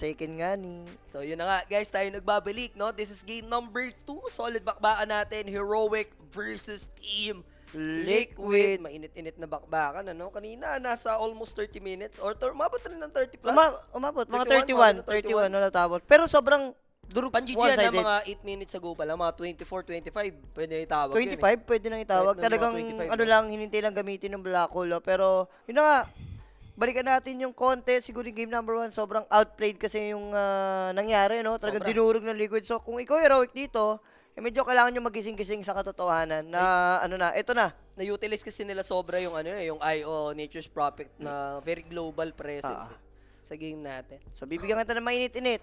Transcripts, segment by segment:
Second nga ni. So yun na nga guys, tayo nagbabalik, no? This is game number 2. Solid bakbakan natin, Heroic versus Team Liquid. Mainit-init na bakbakan, ano? Kanina nasa almost 30 minutes or umabot na rin ng 30 plus. Umabot, mga 31 na natapos. Pero sobrang durug Pan-GG na one-sided. mga 8 minutes ago pa lang, mga 24, 25, pwede na itawag 25, yun eh. pwede nang itawag. Kahit na Talagang, mga 25 ano na. lang, hinintay lang gamitin ng Black Hole. Pero, yun na nga, balikan natin yung contest. Siguro yung game number 1, sobrang outplayed kasi yung nangyari, no? Talagang Sobra. dinurog ng Liquid. So, kung ikaw heroic dito, medyo kailangan nyo magising-gising sa katotohanan na, ito na. Na-utilize kasi nila sobra yung yung IO, Nature's Prophet na very global presence sa game natin. So, bibigyan kita ng mainit-init.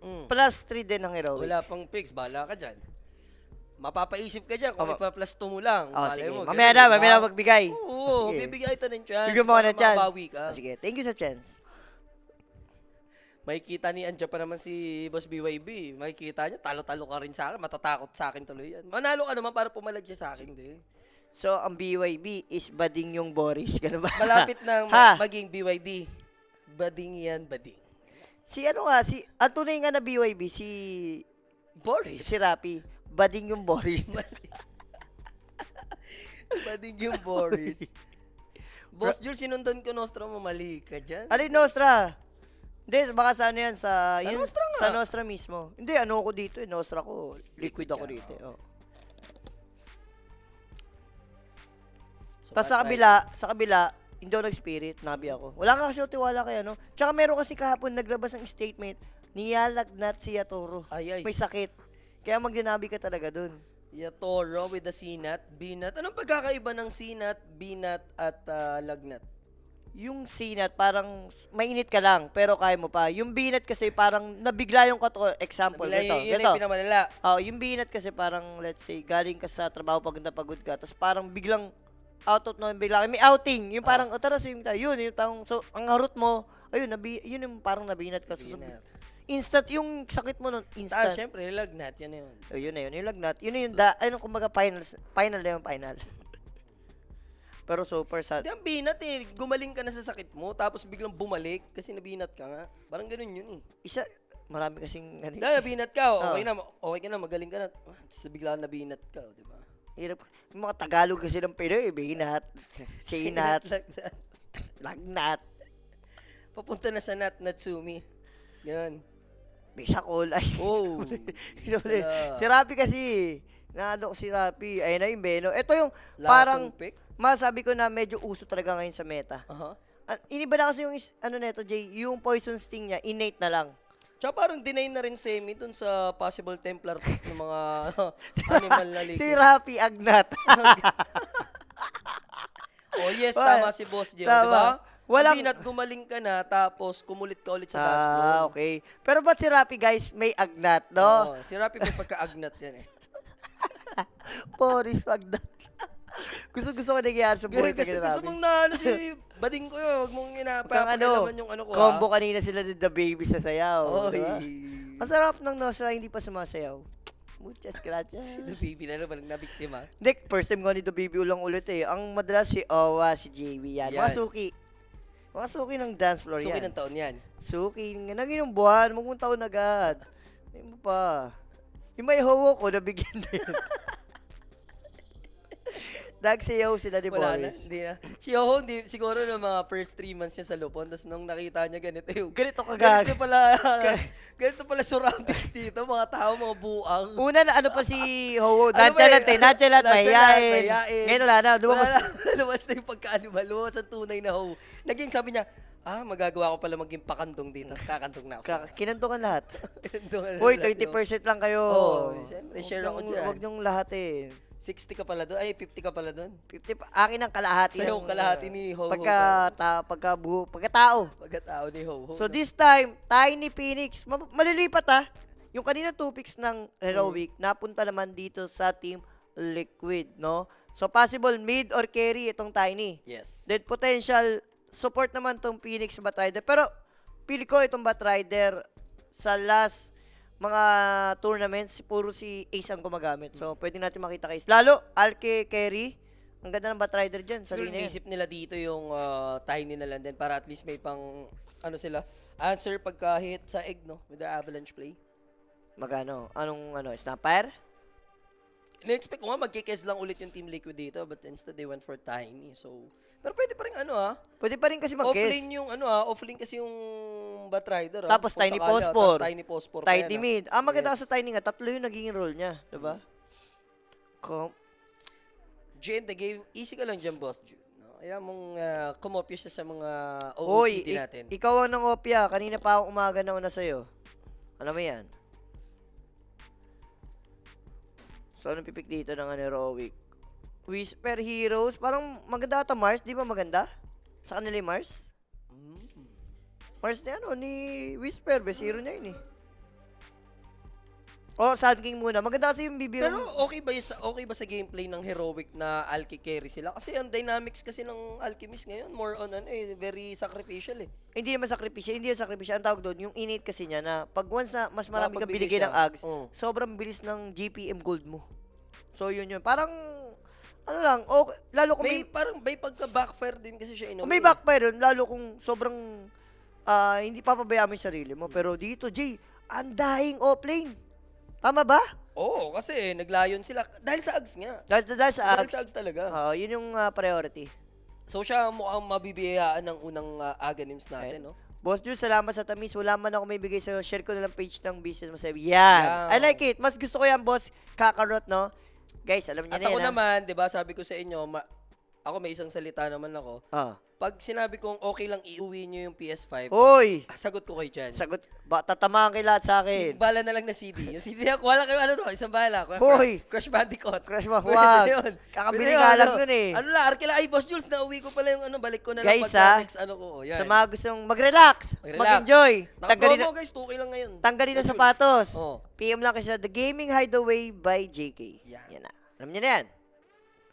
Mm. Plus 3 din ng heroic. Wala pang fix, bala ka dyan. Mapapaisip ka dyan kung ipa-plus 2 mo lang. Oh, Malay sige. mo, Mamaya ganun, na diba? magbigay. Oo, Sige. bibigay ito ng chance. Bigyan mo ka para ng chance. makabawi ka. Sige, thank you sa chance. Makikita ni Anja pa naman si Boss BYB. Makikita niya, talo-talo ka rin sa akin. Matatakot sa akin tuloy yan. Manalo ka naman para pumalag siya sa akin, di. So, ang BYB is bading yung Boris. Ganun ba? Malapit na Ha? maging BYD. Bading yan, bading. Si ano nga, ang tunay nga na BYB, Boris. si Rapi. Bading yung Boris. Bading yung Boris. Boss Jules, sinundan ko Nostra mo, mali ka dyan. Ano yung Nostra? Hindi, baka sa ano yan, sa Nostra nga. sa Nostra mismo. Hindi, ano ko dito, Nostra ko. Liquid ako ka, dito. Oh. So, Tapos sa kabila, hindi ako nag-spirit, nabi ako. Wala ka kasi tiwala kay ano. Tsaka meron kasi kahapon naglabas ng statement, niyalagnat si Yatoro. Ay. May sakit. Kaya magdinabi ka talaga dun. Yatoro with the C-nut, B-nut. Anong pagkakaiba ng C-nut, B-nut, at lagnat? Yung sinat, parang mainit ka lang, pero kaya mo pa. Yung binat kasi parang nabigla yung example. Yun yung pinamalala. Yung binat kasi parang, let's say, galing ka sa trabaho pag napagod ka, tapos parang biglang out of nowhere, bigla may outing. Yung parang, tara, swimming tayo. Yun, yung tawang, so, ang harot mo, ayun, yun yung parang nabinat ka. So, B-nut. instant, yung sakit mo nun, instant. Syempre, lagnat, yan na yun. Yun na yun, yung lagnat. Yun na yung, kumbaga, final na yung final. Pero super sad. Hindi, ang binat eh. Gumaling ka na sa sakit mo, tapos biglang bumalik kasi nabinat ka nga. Parang ganun yun eh. Marami kasing, Dahil nabinat ka, okay na, magaling ka na. Tapos biglang nabinat ka, di ba? hirap. Yung mga Tagalog kasi ng Pinoy, binat, sinat, Lagnat. lagnat, Papunta na sa Natsumi. Ganun. bisakol, ay. Oh. Wala. Si Rapi kasi, naano ko si Rapi, ayun na yung Beno. Ito yung Lasong parang, pick. masabi ko na medyo uso talaga ngayon sa meta. Aha. Iniba na kasi yung, neto, Jay, yung poison sting niya, innate na lang. Tsaka parang deny na rin Semi dun sa possible Templar pick ng mga animal na Si liquid. Rapi Agnat. Oh yes, tama si Boss Jim, di Tama. ba? Walang- Walang... gumaling ka na, tapos kumulit ka ulit sa dashboard. Okay. Pero ba't si Rapi, guys, may Agnat, no? Oh, si Rapi may pagka-agnat yan eh. Boris Agnat. Gusto ko nangyayari sa buhay Kasi ni gusto Rapi. mong na ano si bading ko yun, huwag mong Pang inapapakilaman yung ano ko combo kanina sila ni The Baby sa sayaw. Oy. Diba? Masarap ng Nostra, hindi pa sumasayaw. Muchas gracias. Si The Baby na naman nabiktima. Hindi, first time ko ni The Baby ulit eh. Ang madalas si Owa, si JB yan. Mga Yan. suki. Mga suki ng dance floor Suki yan. ng taon yan. Suki. Nangin buwan, magmong taon agad. Hindi mo pa. Yung may hawo ko, nabigyan na yun. Nagsayaw sila ni Wala na, Boris. hindi na. Si Yoho, siguro ng mga first 3 months niya sa Lupon, tapos nung nakita niya ganito yung, Ganito kagag. ganito pala surroundings dito, mga tao, mga buang. Una na ano pa si Howo, Ano ba nonchalant eh? eh, nonchalant, mahihain. mahihain. Ngayon wala na, lumabas. Lumabas na yung pagka-animal, lumabas ang tunay na Ho. Naging sabi niya, magagawa ko pala maging pakandong dito. Kakandong na ako. Kinantungan lahat. Kakandong Uy, 20% lang kayo. Oo, siyempre, share ako dyan. Huwag niyong lahat eh. 60 ka pala doon, 50 ka pala doon. 50 akin ang kalahati. Sa'yo ang kalahati ni Ho. Pagkatao. Pagkatao ni Ho. So this time, Tiny Phoenix, malilipat Yung kanina 2 picks ng Heroic, napunta naman dito sa Team Liquid, no? So possible mid or carry itong Tiny. Yes. Dead potential, support naman tong Phoenix Batrider. Pero, pili ko itong Batrider sa last mga tournaments, puro si Ace ang gumagamit. So, pwede natin makita kay Ace. Lalo, Alke Carry, ang ganda ng Batrider dyan. Sa Siguro linya yan. naisip nila dito yung Tiny na lang din para at least may pang, ano sila, Answer pagka-hit sa egg, no? With the avalanche play. Magano? Anong snapper? Na-expect ko nga magkikes lang ulit yung Team Liquid dito, but instead they went for Tiny. So, pero pwede pa rin Pwede pa rin kasi mag-guess. offlane yung offlane kasi yung Batrider. Tapos Kung Tiny sakali, Phosphor. Tapos Tiny Phosphor pa Tiny yan, mid. Maganda Yes. sa Tiny nga. 3 yung naging role niya. Diba? Jane, the game, easy ka lang dyan, Boss June. No? Kaya mong kumopya siya sa mga Hoy, OOTD natin. ikaw ang nangopya. Kanina pa ako umaga na una sa'yo. Alam mo yan? So, anong pipik dito ng Heroic? Whisper Heroes. Parang maganda ata Mars. Di ba maganda? Sa kanila yung Mars? Mars ni Whisper. Best hero niya yun eh. Sun King muna. Maganda kasi yung BBM. Pero okay ba sa gameplay ng Heroic na Alki carry sila? Kasi ang dynamics kasi ng Alchemist ngayon, more on very sacrificial eh. Hindi naman sakripisya. Hindi yung sakripisya. Ang tawag doon, yung innate kasi niya na pag once na mas marami kang Napagbigay binigay siya. ng ags, Oo. sobrang bilis ng GPM gold mo. So, yun. Parang, okay, lalo kung May parang may pagka-backfire din kasi siya may backfire yun, lalo kung sobrang hindi papabayaan mo yung sarili mo. Pero dito, Jay, ang dahing offlane. Tama ba? Oo, kasi naglayon sila dahil sa Ags nga. Dahil sa Dahil ags. sa Ags talaga. Yun yung priority. So siya mukhang mabibiyayaan ng unang Aganims natin, no? Boss Jules, salamat sa tamis. Wala man ako may bigay sa'yo. Share ko na lang page ng business mo sa'yo. Yan. Yeah. I like it. Mas gusto ko yan, boss. Kakarot, no? Guys, alam niyo At na ako yan, naman, 'di ba, sabi ko sa inyo, ako may isang salita naman ako. Pag sinabi kong okay lang iuwi niyo yung PS5, Hoy! sagot ko kayo dyan. Sagot. Tatamaan kayo lahat sa akin. Bala na lang na CD. Yung CD ako, wala kayo isang bala. Hoy! Crash Bandicoot. Crash ba? Pwede Wag. yun. Kakabili Pwede nga yun, lang dun eh. Ano lang, Arkela, ay Boss Jules, nauwi ko pala yung balik ko na lang Guys, pagka next ko. Yan. Sa mga gustong mag-relax, Mag-relax. mag-enjoy, tanggalin Naka-promo guys, 2K lang ngayon. tanggalin ang Boss Jules. sapatos. Oh. PM lang kayo sa The Gaming Hideaway by JK. Yan. Yan na. Alam niyo na yan.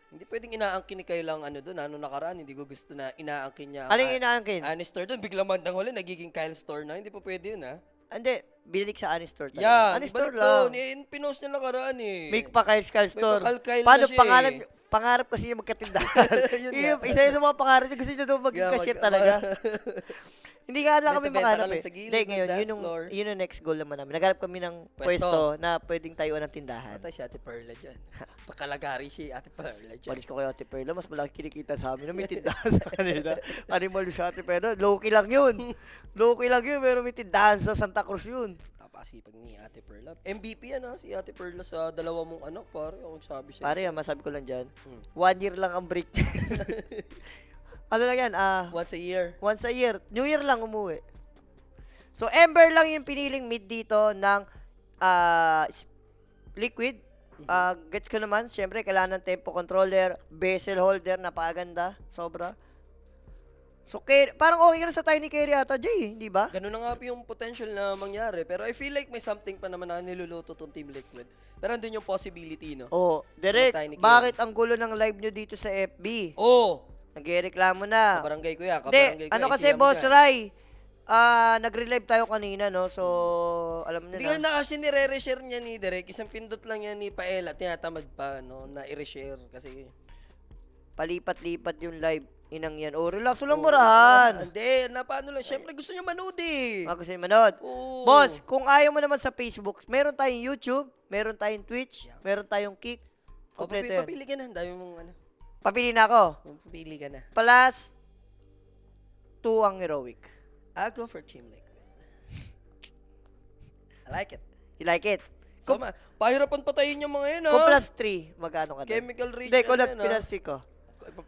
Hindi pwedeng inaangkin ni kayo lang doon. Nakaraan, hindi ko gusto na inaangkin niya. Ano yung inaangkin? Store doon, biglang mandang huli, nagiging Kyle Store na. Hindi po pwede yun, ha? Hindi, binalik sa Anistor talaga. Yeah, Anistor ibalik lang. doon. Pinost niya nakaraan eh. Make pa Kyle's Kyle Store. pa-Kyle Paano na siya pangarap kasi yung magkatindahan. Yun Isa yun sa mga pangarap niya. Gusto niya daw maging cashier talaga. Hindi nga lang kami Benta-benta ka makahanap lang eh. sa gilid Hindi, ng ngayon, dance floor. yun yung next goal naman namin. Naghanap kami ng pwesto na pwedeng tayuan ng tindahan. Patay si Ate Perla dyan. Pagkalagari si Ate Perla dyan. Palis ko kay Ate Perla, mas malaki kinikita sa amin na may tindahan sa kanila. Animal yung sa Ate Perla. Low-key lang yun. Low-key lang yun, pero may tindahan sa Santa Cruz yun. Napakasipag ni Ate Perla. MVP yan si Ate Perla sa dalawa mong anak, pare. Ako sabi siya. Pare, masabi ko lang dyan, 1 year lang ang break. Ano lang yan? Once a year. Once a year. New Year lang umuwi. So, Ember lang yung piniling mid dito ng Liquid. Gets ko naman, syempre, kailangan ng tempo controller, bezel holder, napakaganda, sobra. So, parang okay ka na sa tiny carry ata, Jay, hindi ba? Ganun na nga po yung potential na mangyari. Pero I feel like may something pa naman na niluluto tong Team Liquid. Pero andun yung possibility, no? Oh, direct, Tiny carry. bakit ang gulo ng live nyo dito sa FB? Oh! Nagreklamo na. Kabarangay ko yan. Hindi, ano kasi, Boss Rai, nagre-live tayo kanina, no? So, alam niyo Hindi ko na. na kasi nire-reshare niya ni Derek. Isang pindot lang yan ni Paela. Tinatamad pa, no? Na i-reshare. Kasi... Palipat-lipat yung live. Inang yan. Oh, relax lang murahan. Hindi, paano lang. Siyempre gusto niya manood eh. Ako sa'yo manood. Oo. Boss, kung ayaw mo naman sa Facebook, meron tayong YouTube, meron tayong Twitch, meron tayong Kick. Kompleto yan. Papili ka na. Ang dami mong ano. Papili na ako. Papili ka na. Plus, 2 ang Heroic. I'll go for Team Liquid. I like it. You like it? So, pahirapan patayin yung mga yun, Kung ha? plus 3, magkano ka doon? Chemical rich. Hindi, kung ano yan, ha? nagpinasi ko.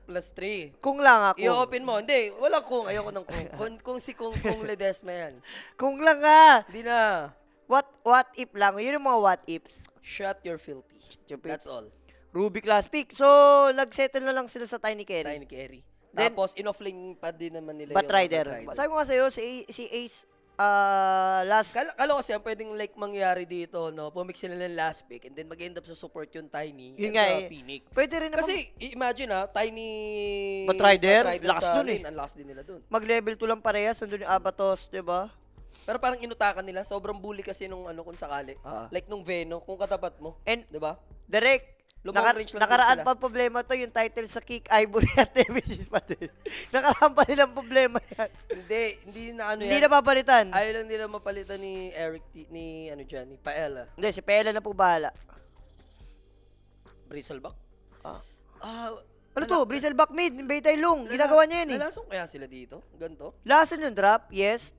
Plus 3. Kung lang ako. I-open mo. Hindi, wala kung. Ayoko ng kung. Kung si Kung Ledesma yan. Kung lang nga. Hindi na. What if lang. Yun yung mga what ifs. Shut your filthy. Your That's all. Ruby class pick. So, nagsettle na lang sila sa Tiny Carry. Tiny carry. Then, Tapos, in-offlane pa din naman nila Batrider. Batrider. Sabi ko nga sa'yo, si Ace, last... Kala kasi ang pwedeng like mangyari dito, no? Pumix sila ng last pick and then mag-end up sa support yung Tiny Yun and nga the eh. Phoenix. Pwede rin naman Kasi, imagine Tiny Batrider, lakas sa dun eh. lane, ang lakas din nila dun. mag-level 2 lang parehas. Nandun yung Abatos, di ba? Pero parang inutakan nila, sobrang bully kasi nung kung sakali. Ah. Like nung Veno, kung katapat mo. And, Di ba? direct, Lumang range lang nakaraan sila. pa problema to, yung title sa Kick, Ivory at Nemesis pa din. Nakaraan pa nilang problema yan. Hindi na ano Hindi yan. na papalitan. Ayaw lang nila mapalitan ni Eric, ni ano dyan, ni Paella. Hindi, si Pela na po bahala. Bristleback? Ah. Ah, Ano to? Bristleback mid, Baytay Long. Ginagawa niya yan eh. Lalasong kaya sila dito? Ganto? Lason yung drop, yes.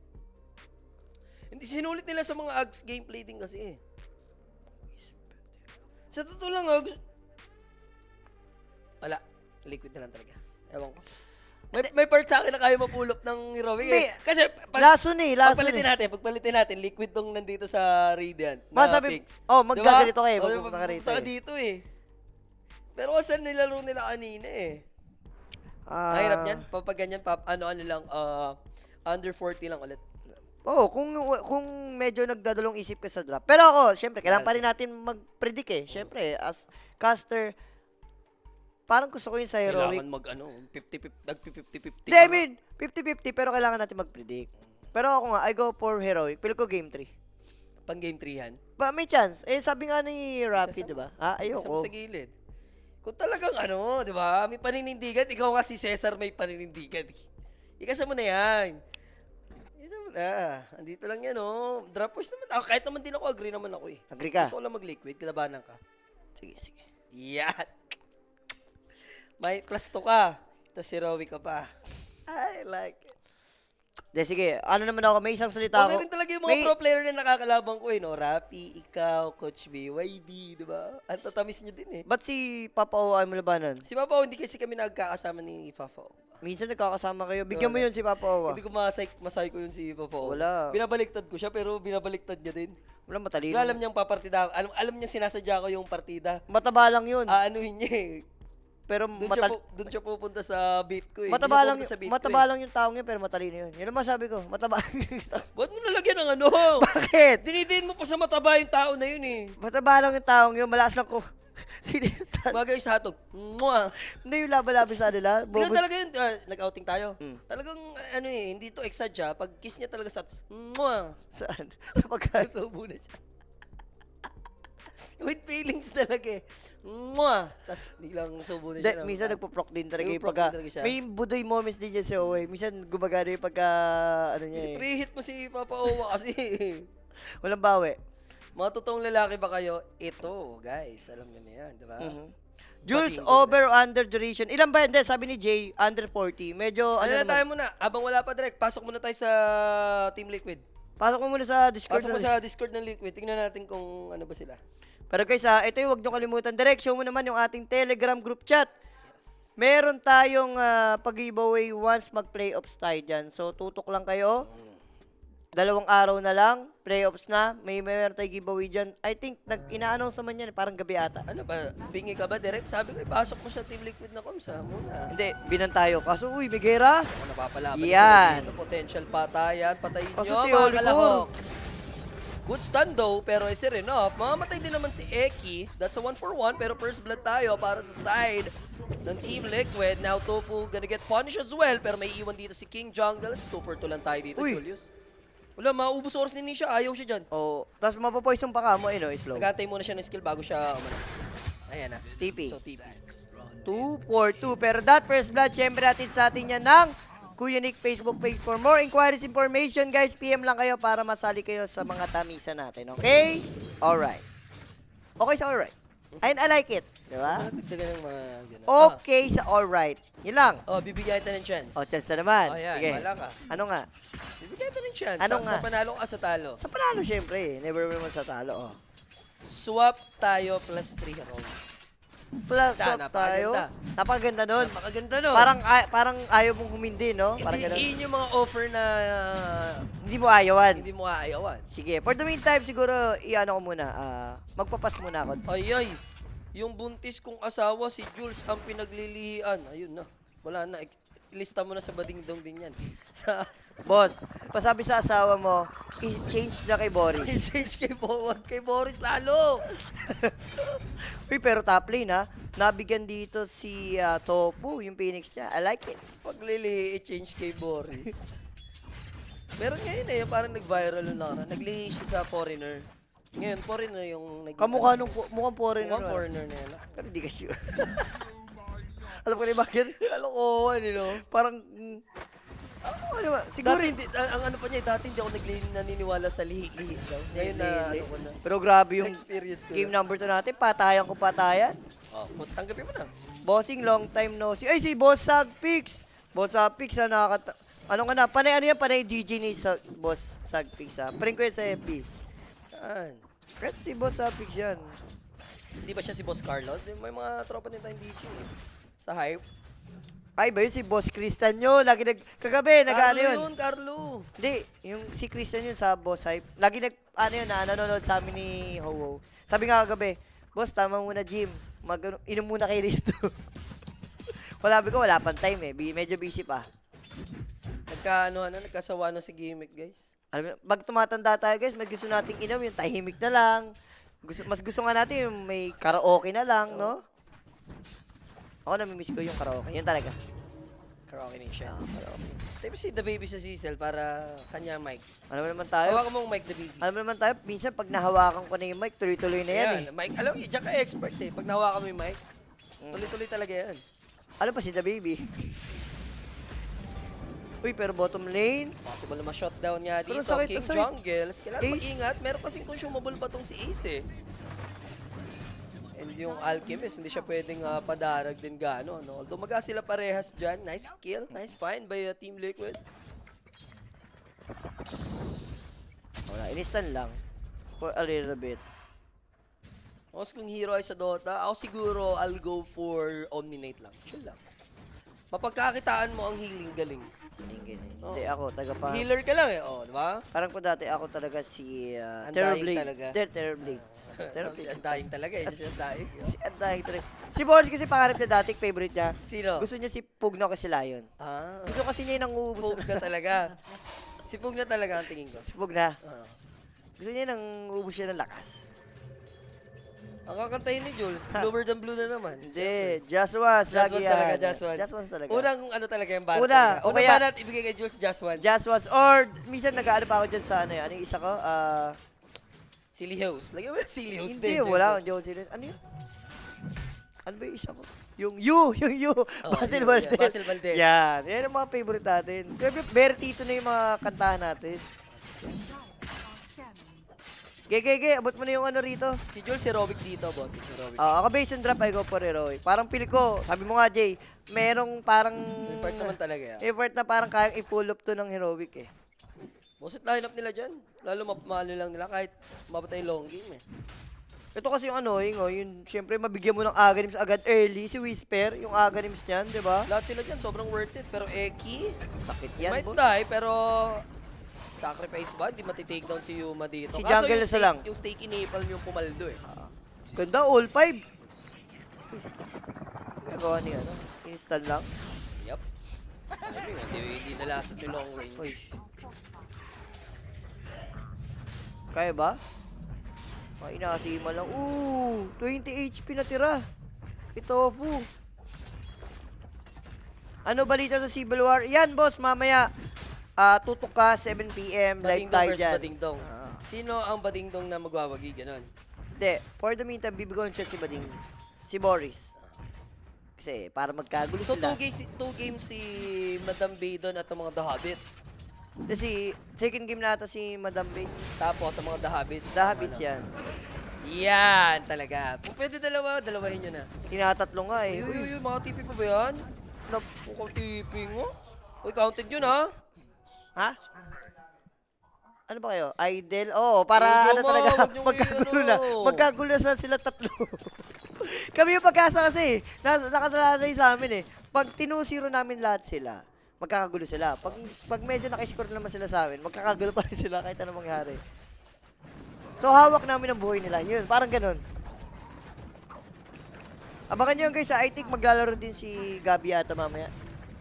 Hindi, sinulit nila sa mga Ags gameplay din kasi eh. Sa totoo lang, wala. Liquid na lang talaga. Ewan ko. May part sa akin na kaya mapulop ng heroic May- eh. Kasi, Lason eh, Lason pagpalitin natin, liquid tong nandito sa Radiant. Masabi, Pigs. magkaganito kayo, O, magpupunta ka rito magpupunta ka eh. dito eh. Pero asan nilaro nila kanina eh. Ah, Mahirap yan. Pag ganyan, ano lang, under 40 lang ulit. kung medyo nagdadalong isip ka sa draft. Pero ako, syempre, kailangan pa rin natin mag-predict eh. Syempre, as caster, parang gusto ko yung sa heroic. Kailangan nag-50-50. Hindi, I mean, 50-50, pero kailangan natin mag-predict. Pero ako nga, I go for heroic. Pili ko game 3. Pang game 3 yan. May chance. Eh, sabi nga ni Rapid, di ba? Kasama Ayoko. sa gilid. Kung talagang di ba, may paninindigan, ikaw nga si Cesar may paninindigan. Ikasa mo na yan. Ikasa mo na. Andito lang yan, Drop push naman. Kahit naman din ako, agree naman ako eh. Agree ka? Gusto ko lang mag-liquid, kinabanan ka. Sige, sige. Yan. May plus 2 ka. Tapos heroic ka pa. I like it. De, sige. Ano naman ako, may isang salita Okay ako. rin talaga yung mga pro player na nakakalabang ko eh, Rapi, ikaw, Coach BYB, di ba? Ang tatamis niyo din eh. Ba't si Papa O ay mo labanan? Si Papa, hindi kasi kami nagkakasama ni Fafo. Minsan nagkakasama kayo. Bigyan mo yun si Papa O. Hindi ko masay ko yun si Papa. Wala. Binabaliktad ko siya pero binabaliktad niya din. Wala matalino. Alam niyang papartida. Alam niya sinasadya ko yung partida. Mataba lang yun. Aanuhin niya eh. Pero Doon siya pupunta sa beat ko eh. mataba lang, Hindi siya pupunta sa beat ko mataba eh. lang yung taong yun, pero matalino yun. Yun ang masabi ko. Mataba yung tao. Ba't mo nalagyan ng ano? Bakit? Dinidiin mo pa sa mataba yung tao na yun eh. Mataba lang yung taong yun. Malakas lang ko. Sinitan. Bagay sa hatog. Mwah! Hindi yung laban-laban sa nila. Hindi talaga yun. Nag-outing tayo. Hmm. Talagang hindi to exagya. Pag kiss niya talaga sa mwah! Saan? Sa pagkain. Subo na siya. With feelings talaga eh. Mwah! Tapos biglang subo na siya. Minsan nagpo-proc din talaga yung Nagpo-proc pagka, din talaga siya. may budoy moments din dyan si Owe. Minsan gumagana yung pagka, ano niya eh. Pre-hit mo si Papa Owa kasi. Walang bawi. Mga totoong lalaki ba kayo? Ito, guys. Alam nyo na yan, di ba? Jules, Patingo over or under duration. Ilan ba? Hindi, sabi ni Jay, under 40. Medyo, Ano na naman. tayo muna? Abang wala pa direct, pasok muna tayo sa Team Liquid. Pasok mo muna sa Discord. Pasok mo sa Discord ng Liquid. Tingnan natin kung ano ba sila. Pero guys, ito yung huwag nyo kalimutan. Direct, show mo naman yung ating Telegram group chat. Meron tayong pag-giveaway once mag-playoffs tayo dyan. So, tutok lang kayo. 2 araw na lang. Playoffs na. Meron tayong giveaway dyan. I think, ina-announce naman yan. Parang gabi ata. Ano ba? Bingi ka ba direct? Sabi ko, ipasok mo sa Team Liquid na komsa muna. Hindi, binan tayo. Kaso, uy, may gera. Ako napapalaban. Yan. Ito, potential patayan. Patayin Kaso nyo, teoriko. mga kalahok. Good stand though, pero is it enough? Mamamatay din naman si Eki. That's a 1-for-1, pero first blood tayo para sa side ng Team Liquid. Now, Tofu gonna get punished as well, pero may iwan dito si King Jungle. 2-for-2 lang tayo dito, Uy. Julius. Wala, maubos oras ni Nisha. Ayaw siya dyan. Oh, tapos mapapoison pa ka mo, slow. Nagantay muna siya ng skill bago siya umano. Ayan na. TP. So, TP. 2-4-2. Pero that first blood, syempre natin sa atin yan ng Kuya Nick Facebook page. For more inquiries, information, guys, PM lang kayo para masali kayo sa mga tamisan natin. Okay? Alright. Okay sa alright. I like it. Di ba? Dagdagan ng mga gano'n. Okay sa alright. Yun lang. Bibigyan kita ng chance. Chance na naman. Ayan, Sige. wala ka. Ano nga? Bibigyan kita ng chance. Ano sa, nga? sa panalo ka sa talo. Sa panalo, syempre. Never naman sa talo. Swap tayo plus 3 hero. Plus up tayo. Napakaganda nun. Napakaganda no. Parang ayaw mong humindi, no? Parang hindi, ganun. yun yung mga offer na Hindi mo ayawan. hindi mo aayawan. Sige, for the meantime, siguro, i-ano ko muna, magpapas muna ako. Ay, yung buntis kong asawa, si Jules, ang pinaglilihian. Ayun na. Wala na. Ilista mo na sa badingdong din yan. Sa Boss, pasabi sa asawa mo, i-change na kay Boris. i-change kay Boris lalo. Uy, pero top lane, ha? Nabigyan dito si Tofu, yung Phoenix niya. I like it. i-change kay Boris. Meron ngayon yung parang nag-viral na. Naglihi siya sa foreigner. Ngayon, foreigner yung naging... Kamukha nung, mukhang foreigner. Mukhang foreigner na yan. Pero di ka sure. Alam ko na yung bakit? Kalokohan, Parang, ano ba? Siguro, Dati, ang ano pa niya, dati hindi ako naniniwala sa lihi-lihi daw. Ngayon na, ano ko na. Pero grabe yung Experience ko game na. number 2 natin. Patayan ko patayan. Oh, tanggapin mo na. Bossing, long time no see. Ay, si Boss Sagpix. Boss Sagpix, ano ka na? Panay, ano yan? Panay DJ ni Boss Sagpix, ha? Paring ko yan sa FB. Saan? Kahit si Boss Sagpix yan. Hindi ba siya si Boss Carlo? May mga tropa din tayong DJ Sa Hype. Ay, ba yun si Boss Christian yun? Lagi kagabi, nag-ano yun? Carlo. Hindi, yung si Christian yun sa Boss Hype. Lagi nanonood sa amin ni Ho-Ho. Sabi nga kagabi, Boss, tama muna gym. Inom muna kayo rito. Wala pang time eh. Medyo busy pa. Nagkasawa na si gimmick, guys. Alam mo, pag tumatanda tayo guys, mas gusto nating inom yung tahimik na lang. Mas gusto nga natin yung may karaoke na lang, no? Ako namimiss ko yung karaoke. Yun talaga. Karaoke Nation. Karaoke. Tayo si The Baby sa Cecil para kanya mic. Alam mo naman tayo, Hawakan mo ang mic, The Baby. minsan pag nahawakan ko na yung mic, tuloy-tuloy na yan eh. Mic. Alam mo, diyan ka expert eh. Pag nahawakan mo yung mic, tuloy-tuloy talaga yan. Ano pa si The Baby? Uy, pero bottom lane. Possible na ma-shotdown nga dito. Pero sakit, King sakit. Jungles. Kailangan Ace. mag-ingat. Meron kasing consumable pa tong si Ace eh. And yung Alchemist, hindi siya pwedeng padarag din gano. No? Although maga sila parehas dyan. Nice kill. Nice find by Team Liquid. Wala, inistan lang. For a little bit. Mas kung hero ay sa Dota, ako siguro I'll go for Omninate lang. Chill lang. Mapagkakitaan mo ang healing galing. Oo. Hindi, ako, taga pa. Healer ka lang eh. Oh, di ba? Parang ko dati, ako talaga si Undying Terrorblade. talaga. Terrorblade. Si Terrorblade. Undying talaga eh. Si Undying. Si Undying talaga. Si Boris kasi pangarap niya dati, favorite niya. Sino? Gusto niya si Pugno kasi Lion. Ah. Gusto kasi niya yung nanguubos. Pug na talaga. Si Pug na talaga ang tingin ko. Si Pugna. Ah. Gusto niya nang ubos siya ng lakas. Ang kakantayin ni Jules, bluer than blue na naman. Hindi, just once. Just lagi once talaga, yan. just once. Just once talaga. Unang ano talaga yung banat. Una, talaga. o Unang kaya- banat, ibigay kay Jules, just once. Just once. Or, minsan nag-ano pa ako dyan sa ano yun. Ano yung isa ko? Silly House. Lagyan mo yung Silly House Hindi, din. wala akong joke sila. Ano yun? Ano ba yung isa ko? Yung you. Basil yun, Valdez. yeah, Basil Valdez. Yan. Yan ang mga favorite natin. Kaya very tito na yung mga kantahan natin. Gege, abot mo na yung ano rito. Si Jules, heroic dito, boss. Heroic. Ako based on drop, I go for heroic. Parang pili ko, sabi mo nga Jay, merong parang... May part naman talaga yan. Effort na parang kayang i-pull up to ng heroic eh. Bosit lineup nila dyan. Lalo mahalo lang nila kahit mabatay long game eh. Ito kasi yung annoying, yung siyempre mabigyan mo ng Aganims agad early, si Whisper, yung Aganims niyan, di ba? Lahat sila dyan, sobrang worth it. Pero Eki, Sakit yan, might boss. die, pero sacrifice ba? Hindi matitake down si Yuma dito. Si Kaso jungle yung na lang. Yung Steaky Napalm yung pumaldo eh. Ganda, all 5. Gagawa niya, ano? Instant lang. Yup. Sabi nga, hindi nalasot yung long range. Uy. Kaya ba? Ay, inasima lang. 20 HP na tira. Ito po. Ano balita sa Civil War? Yan, boss, mamaya. Tutok ka, 7 PM, live Badingdong tayo versus dyan. Badingdong. Sino ang Badingdong na magwawagi? Ganon. Hindi, for the meantime, bibigyan ko siya si Bading. Si Boris. Kasi, para magkagulo So, sila. two games si Madam Baydon at ang mga The Hobbits. Kasi, second game na ata si Madam Bay. Tapos, sa mga The Hobbits. Sa Habits ano? yan. Yan, talaga. Kung pwede dalawahin nyo na. Tinatatlo nga eh. Uy, mga TP pa ba yan? Mukhang TP nga. Uy, counted yun ha. Ha? Ano ba kayo? Idol? Oo, para Huwag ano mo, talaga, huwag niyong magkagulo i-ano. na. Magkagulo na sila tatlo. Kami yung pagkasa kasi, nakasalalay sa amin eh. Pag tinusiro namin lahat sila, magkakagulo sila. Pag medyo nakiscore naman sila sa amin, magkakagulo pa rin sila kahit ano mangyari. So, hawak namin ang buhay nila. Yun, parang ganun. Abangan nyo yun guys, I think maglalaro din si Gabi ata mamaya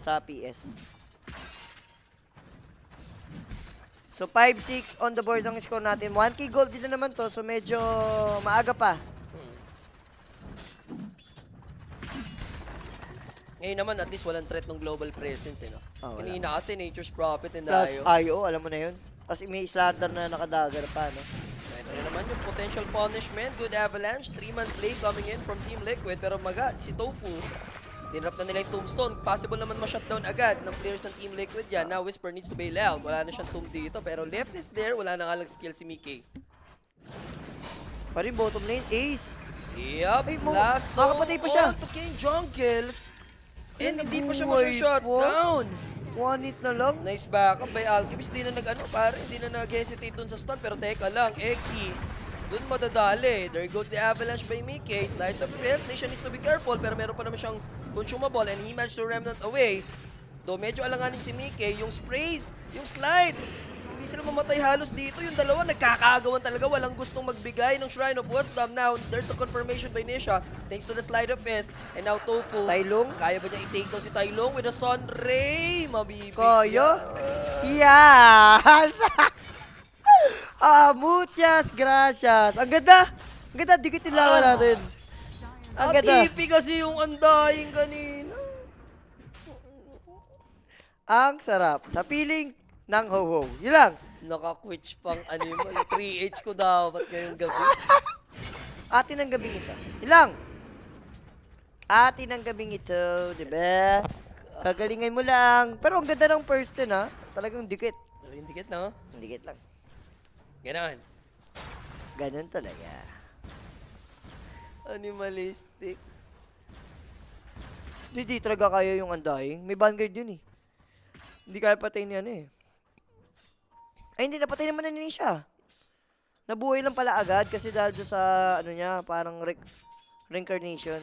sa PS. So, 5-6 on the board ang score natin. 1k gold din na naman to, so medyo maaga pa. Ngayon naman, at least walang threat ng global presence, eh, no? Wala. Kanina kasi Nature's Prophet and Plus Ayo. IO, alam mo na yun. Tapos may slander na nakadagar pa, no? Ito na naman yung potential punishment. Good avalanche. 3-man play coming in from Team Liquid. Pero maga, si Tofu. Dinrap na nila yung tombstone. Possible naman ma-shutdown agad ng players ng Team Liquid yan. Now Whisper needs to bail out. Wala na siyang tomb dito. Pero left is there. Wala na nga lang skill si Mickey. Pa rin bottom lane, Ace. Yup. Ay, mo, Last makakapatay pa siya. to King Jungles. And hindi pa siya Nabuhay masya-shut po. down. 1 hit na lang. Nice backup by Alchemist. Hindi na hindi na nag-hesitate dun sa stun. Pero teka lang, Eki. Dun madadali. There goes the avalanche by Mickey. Slide of fist. Nation needs to be careful. Pero meron pa naman siyang consumable. And he managed to remnant away. Though medyo alanganin si Mickey. Yung sprays, yung slide. Hindi sila mamatay halos dito. Yung dalawa nagkakaagawan talaga. Walang gustong magbigay ng Shrine of Wisdom. Now, there's the confirmation by Nisha. Thanks to the slide of fist. And now Tofu. Tailong. Kaya ba niya i-take down si Tailong with a Sun Ray? Mabibigyan. Kaya? Yan! Muchas gracias. Ang ganda. Ang ganda, dikit yung lawan natin. Ang Ang ganda. tipi kasi yung andahin kanina. Ang sarap. Sa piling ng ho-ho. Yun lang. Naka-quitch pang animal. 3H ko dapat ngayong gabi. Atin ang gabing ito. Yun lang. Atin ang gabing ito. Diba? Kagalingan mo lang. Pero ang ganda ng first din ha. Talagang dikit. Pero yung dikit, no? Dikit lang. Ganon. Ganun talaga. Animalistic. Hindi talaga kaya yung undying. May vanguard yun eh. Hindi kaya patayin yan eh. Ay hindi, napatay naman na siya. Nabuhay lang pala agad kasi dahil doon sa ano niya, parang reincarnation.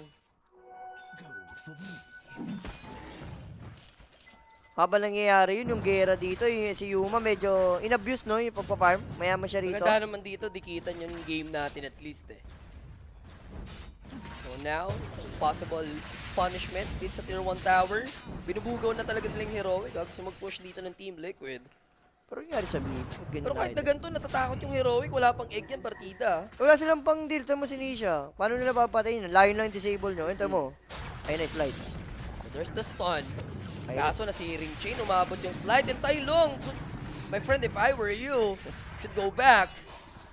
Habang nangyayari yun, yung gera dito, si Yuma medyo in-abuse no, yung pagpa-farm. Mayaman siya rito. Maganda naman dito, dikitan yung game natin at least eh. So now, possible punishment dito sa tier 1 tower. Binubugaw na talaga nilang heroic. Gusto mag-push dito ng Team Liquid. Pero nangyari sa mid. Pero kahit na ganito, natatakot yung heroic. Wala pang egg yan, partida. Wala silang pang deal. Tama mo si Nisha. Paano nila papatayin? Layo lang disable nyo. Enter mo. Ayun na, slide. So there's the stun. Ayun. Kaso na si Ring Chain, umabot yung slide. And Tailong, my friend, if I were you, should go back.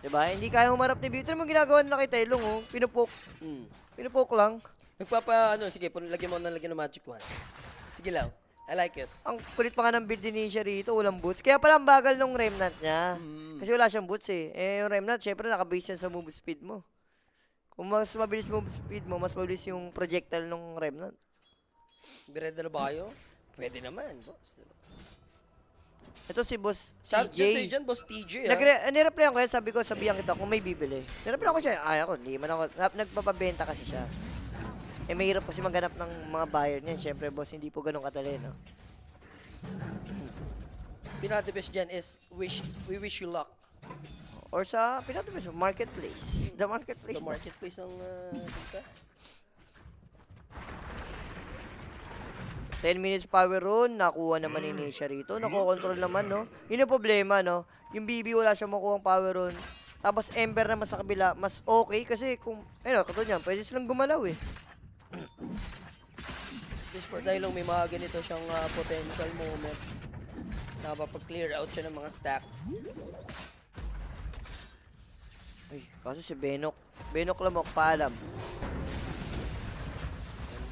Diba? Hindi kaya humarap ni Beauty. Ano mo ginagawa nila kay Tailong, oh? Pinupok. Pinupok lang. Sige, lagyan mo ng magic wand. Sige lang. I like it. Ang kulit pa nga ng build ni Nisha rito. Walang boots. Kaya pala ang bagal nung Remnant niya. Kasi wala siyang boots eh. Eh, yung Remnant, syempre nakabase yan sa move speed mo. Kung mas mabilis move speed mo, mas mabilis yung projectile ng Remnant. Bireda na ba kayo? Pwede naman, boss. Diba? Ito si Boss Shout out sa'yo TJ. dyan, boss TJ. Nireplyan ko yan, sabi ko, sabihan kita kung may bibili. Nireplyan ko siya, ako, hindi man ako, nagpapabenta kasi siya. Eh, mahirap kasi maghanap ng mga buyer niyan. Siyempre, boss, hindi po ganun katalino. Pinaka-the-best dyan is, we wish you luck. Or sa, pinatubis, marketplace. The marketplace. The marketplace ng dito. 10 minutes power run, nakuha naman ni Nisha rito. Nakokontrol naman, no? Yun yung problema, no? Yung BB wala siya makuha ang power run. Tapos Ember naman sa kabila, mas okay kasi kung, katulad niyan, pwede silang gumalaw eh. Just for Tailong, may mga ganito siyang potential moment. Nakapag-clear out siya ng mga stacks. Ay, kaso si Benok. Benok lamok, paalam.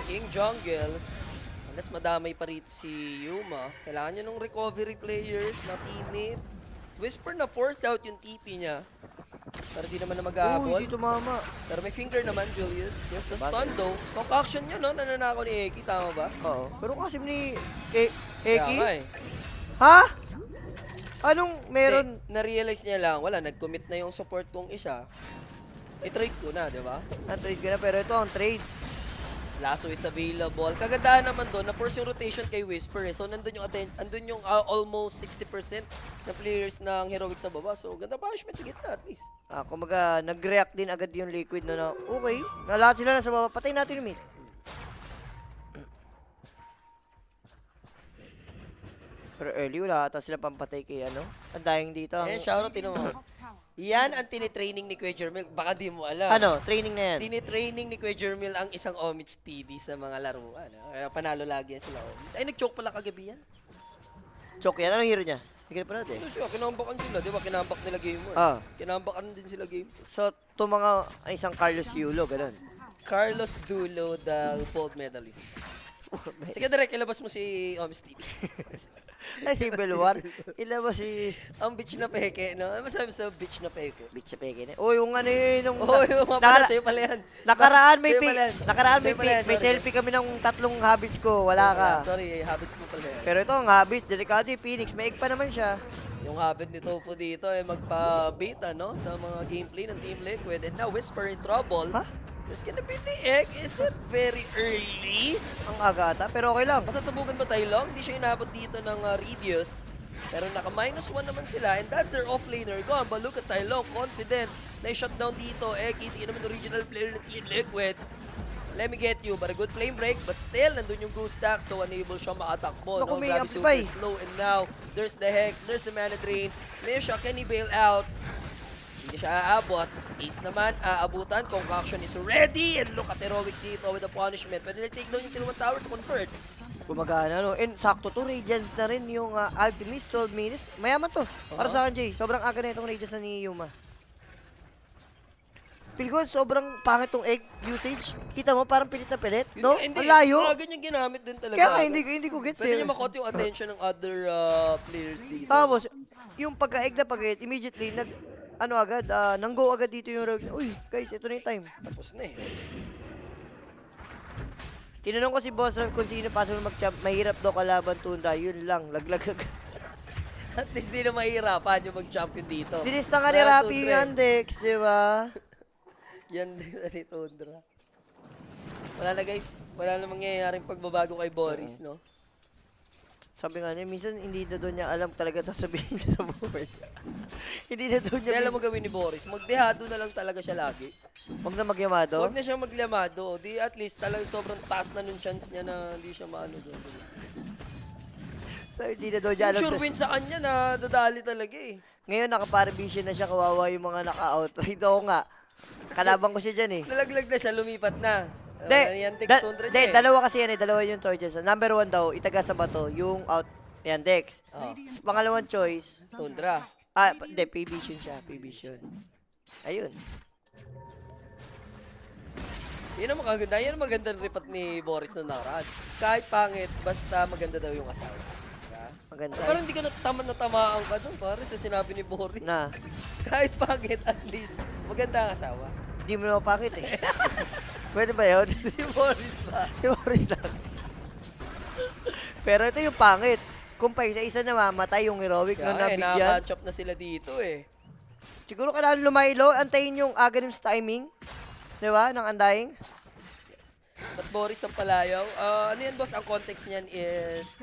King Jungles, unless madamay pa rito si Yuma, kailangan niya ng recovery players na teammate. Whisper na force out yung TP niya. Pero di naman na mag-aabol. Uy, dito mama. Pero may finger naman, Julius. There's the stun though. Concoction niya, no? Nananakaw ni Eki, tama ba? Oo. Pero kasi ni Kaya Eki? nga eh. Ha? Anong meron? Hindi, na-realize niya lang, wala, nag-commit na yung support kong isa. I-trade ko na, di ba? Na-trade ko na, pero ito ang trade. Lasso is available. Kagandahan naman doon, na-force yung rotation kay Whisper eh. So, andun yung almost 60% na players ng Heroic sa baba. So, ganda punishment sa gitna at least. Kumaga, nag-react din agad yung Liquid na okay. Lahat sila na sa baba. Patay natin yung mid. Pero early, wala ata sila pampatay kay ano. Ang dahing dito. Ayan, shoutout, tino mo. Yan ang tinitraining ni Kuya Jermil. Baka di mo alam. Ano? Training na yan. Tinitraining ni Kuya Jermil ang isang Omich TD sa mga laruan. Kaya panalo lagi yan sila Omich. Ay, nag-choke pala kagabi yan. Choke yan. Anong hero niya? Hindi ka na panood eh. Ano siya, kinambakan sila, di ba? Kinambak nila game 1. Ah. Kinambakan din sila game 2. So, itong mga isang Carlos Yulo, ganun. Carlos Dulo, the gold medalist. Sige, direct, ilabas mo si Omis Didi. Ay, si Belwar. Ilabas si... Ang bitch na peke, no? Ano masabi sa bitch na peke? Bitch sa peke na. Uy, yung ano yun, nung... Oh, yung mga pala, sa'yo pala yan. Nakaraan may Sa'yo pala yan. Sa'yo pala yan, may sorry. selfie kami ng 3 habits ko. Wala ka. Sorry, habits mo pala yan. Pero ito ang habits, delikado yung Phoenix. May egg pa naman siya. Yung habit ni Tofu dito ay magpa-beta, no? Sa mga gameplay ng Team Liquid. And now, Whisper in trouble. Ha? There's gonna be the egg. Is it very early? Ang aga ata, pero okay lang. Masasubukan ba tayo long? Hindi siya inabot dito ng Radius. Pero naka-1 naman sila. And that's their off-laner gone. But look at Tylong, confident na i-shutdown dito. Egg, hindi naman original player ng Team Liquid. Let me get you. But a good flame break. But still, nandun yung Ghost Stack. So, unable siya makatakbo. Naku, may Grabe, amplify. super slow. And now, there's the Hex. There's the Mana Drain. Nesha, can he bail out? Hindi siya aabot. Ace naman, aabutan. Concoction is ready. And look at Heroic dito with the punishment. Pwede na take down yung Tinuman Tower to convert. Gumagana, no? And sakto to, Radiance na rin yung Alchemist, 12 minutes. Mayaman to. Para sa akin, Jay. Sobrang aga na itong Radiance na ni Yuma. Feel ko, sobrang pangit tong egg usage. Kita mo, parang pilit na pilit, no? Hindi, Ang layo. ganyan ginamit din talaga. Kaya nga, hindi ko gets Pwede eh. niya makot yung attention ng other players dito. Tapos, yung pagka-egg na pag-egg, immediately, nang-go agad dito yung rogue. Uy, guys, ito na yung time. Tapos na eh. Tinanong ko si Boss Ram kung sino pasok na mag-champ. Mahirap daw kalaban Tundra. Yun lang, laglag agad. At least di na mahirapan yung mag-champion dito. Dinista nga ni Wala Rappi Tundra yung eh. Yandex, di ba? Yan din ni Tundra. Wala na guys. Wala na mangyayaring pagbabago kay Boris, no? Sabi nga niya, minsan hindi na doon niya alam talaga sasabihin niya sa buhay. Hindi na doon niya. Kaya alam mo gawin ni Boris, magdehado na lang talaga siya lagi. Huwag na magyamado. Huwag na siya maglamado. Di at least talagang sobrang taas na nung chance niya na hindi siya maano doon. Sabi, hindi na doon niya alam. Sure win sa kanya na dadali talaga eh. Ngayon, naka-paravision na siya, kawawa yung mga naka-out. Ito nga, kalabang ko siya dyan eh. Nalaglag na siya, lumipat na. Hindi, Yandex Tundra niya eh. dalawa kasi yan eh, dalawa yung choices. Number 1 daw, itaga sa bato, yung out, Yandex. Oh. Pangalawang choice, Tundra. hindi, P-Vision siya, P-Vision. Ayun. Yan ang maganda. Yan ang magandang report ni Boris nung nakaraan. Kahit pangit, basta maganda daw yung asawa. Diba? Maganda. Parang hindi ka natamaan ka doon, pare, sa sinabi ni Boris. Na, Kahit pangit, at least, maganda ang asawa. hindi mo na mapakit eh. Pwede ba yun? Si Boris ba? Si Boris lang. Pero ito yung pangit. Kung pa isa-isa na mamatay yung heroic na Kaya nabigyan. nakaka-chop na sila dito eh. Siguro kailangan lumaylo, antayin yung Aghanims timing. Di ba? Ng Undying. But Boris ang palayaw. Ano yan, boss? Ang context niyan is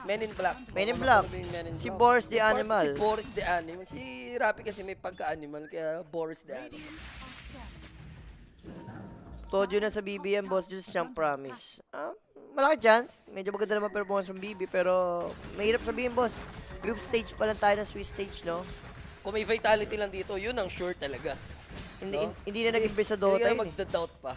Men in Black. Men in Ano Black. ba yung Men in Si Black? Boris the Animal. Si Boris the Animal. Si Rappi kasi may pagka-animal, kaya Boris the Animal. Told you na sa BBM, boss, just siyang promise. Malaki chance. Medyo maganda naman performance ng BB, pero mahirap sabihin, boss. Group stage pa lang tayo ng Swiss stage, no? Kung may vitality lang dito, yun ang sure talaga. Hindi, No? hindi na nag-invest sa Dota Hindi ka yun. na magda-doubt pa.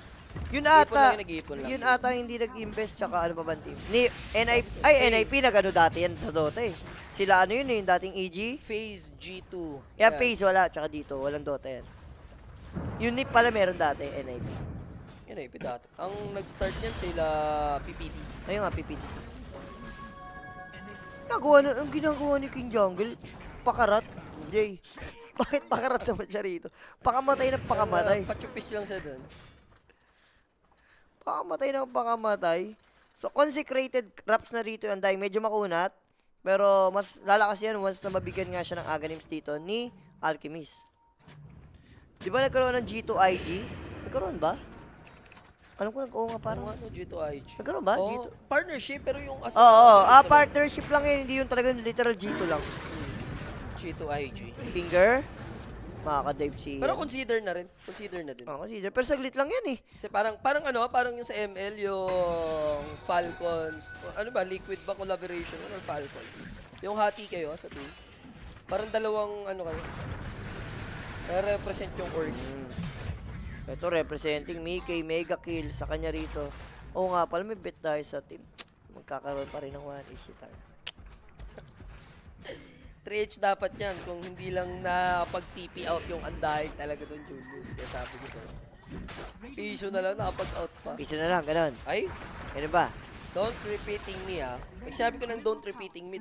Yun Ipon ata, lang yun, nag-iipon lang. yun ata hindi nag-invest, tsaka ano pa ba ang team? NIP nag-ano dati yan sa Dota eh. Sila ano yun eh, yung dating AG. Phase G2. Yan, Phase wala, tsaka dito, walang Dota yan. Yung NIP pala meron dati, NIP. Yan ay dati. Ang nag-start niyan sila PPD. Ayun nga, PPD. Ang ginagawa ni King Jungle, pakarat, Jay. Bakit pakarat naman siya rito? Pakamatay na pakamatay. Pachupis lang siya dun. Pakamatay na pakamatay. So, consecrated crops na rito yung Undying. Medyo makunat. Pero, mas lalakas yan once na mabigyan nga siya ng Aghanims dito ni Alchemist. Di ba nagkaroon ng G2 IG? Nagkaroon ba? Alam ko, oo nga, parang. Parang ano, G2IG. Nagkaroon ba? Oh, G2? partnership, pero yung as Oo, partnership lang yun. Hindi yung talagang literal G2 lang. G2IG. Finger, makaka-dive si... Pero consider na rin. Consider na din. consider. Pero saglit lang yan eh. Kasi parang yung sa ML, yung Falcons, ano ba, Liquid ba collaboration or Falcons? Yung hati kayo sa team. Parang dalawang, ano kayo, represent yung org. Ito, representing Mickey, mega kill sa kanya rito. Oo nga pala, may bet tayo sa team. Magkakaroon pa rin ng 1 issue tayo. 3H dapat yan kung hindi lang na pag-TP out yung Undying talaga doon, Julius. Kaya sabi ko sa'yo. Piso na lang nakapag-out pa. Piso na lang, ganun. Ay, Ganun ba? don't repeating me Pag sabi ko ng don't repeating me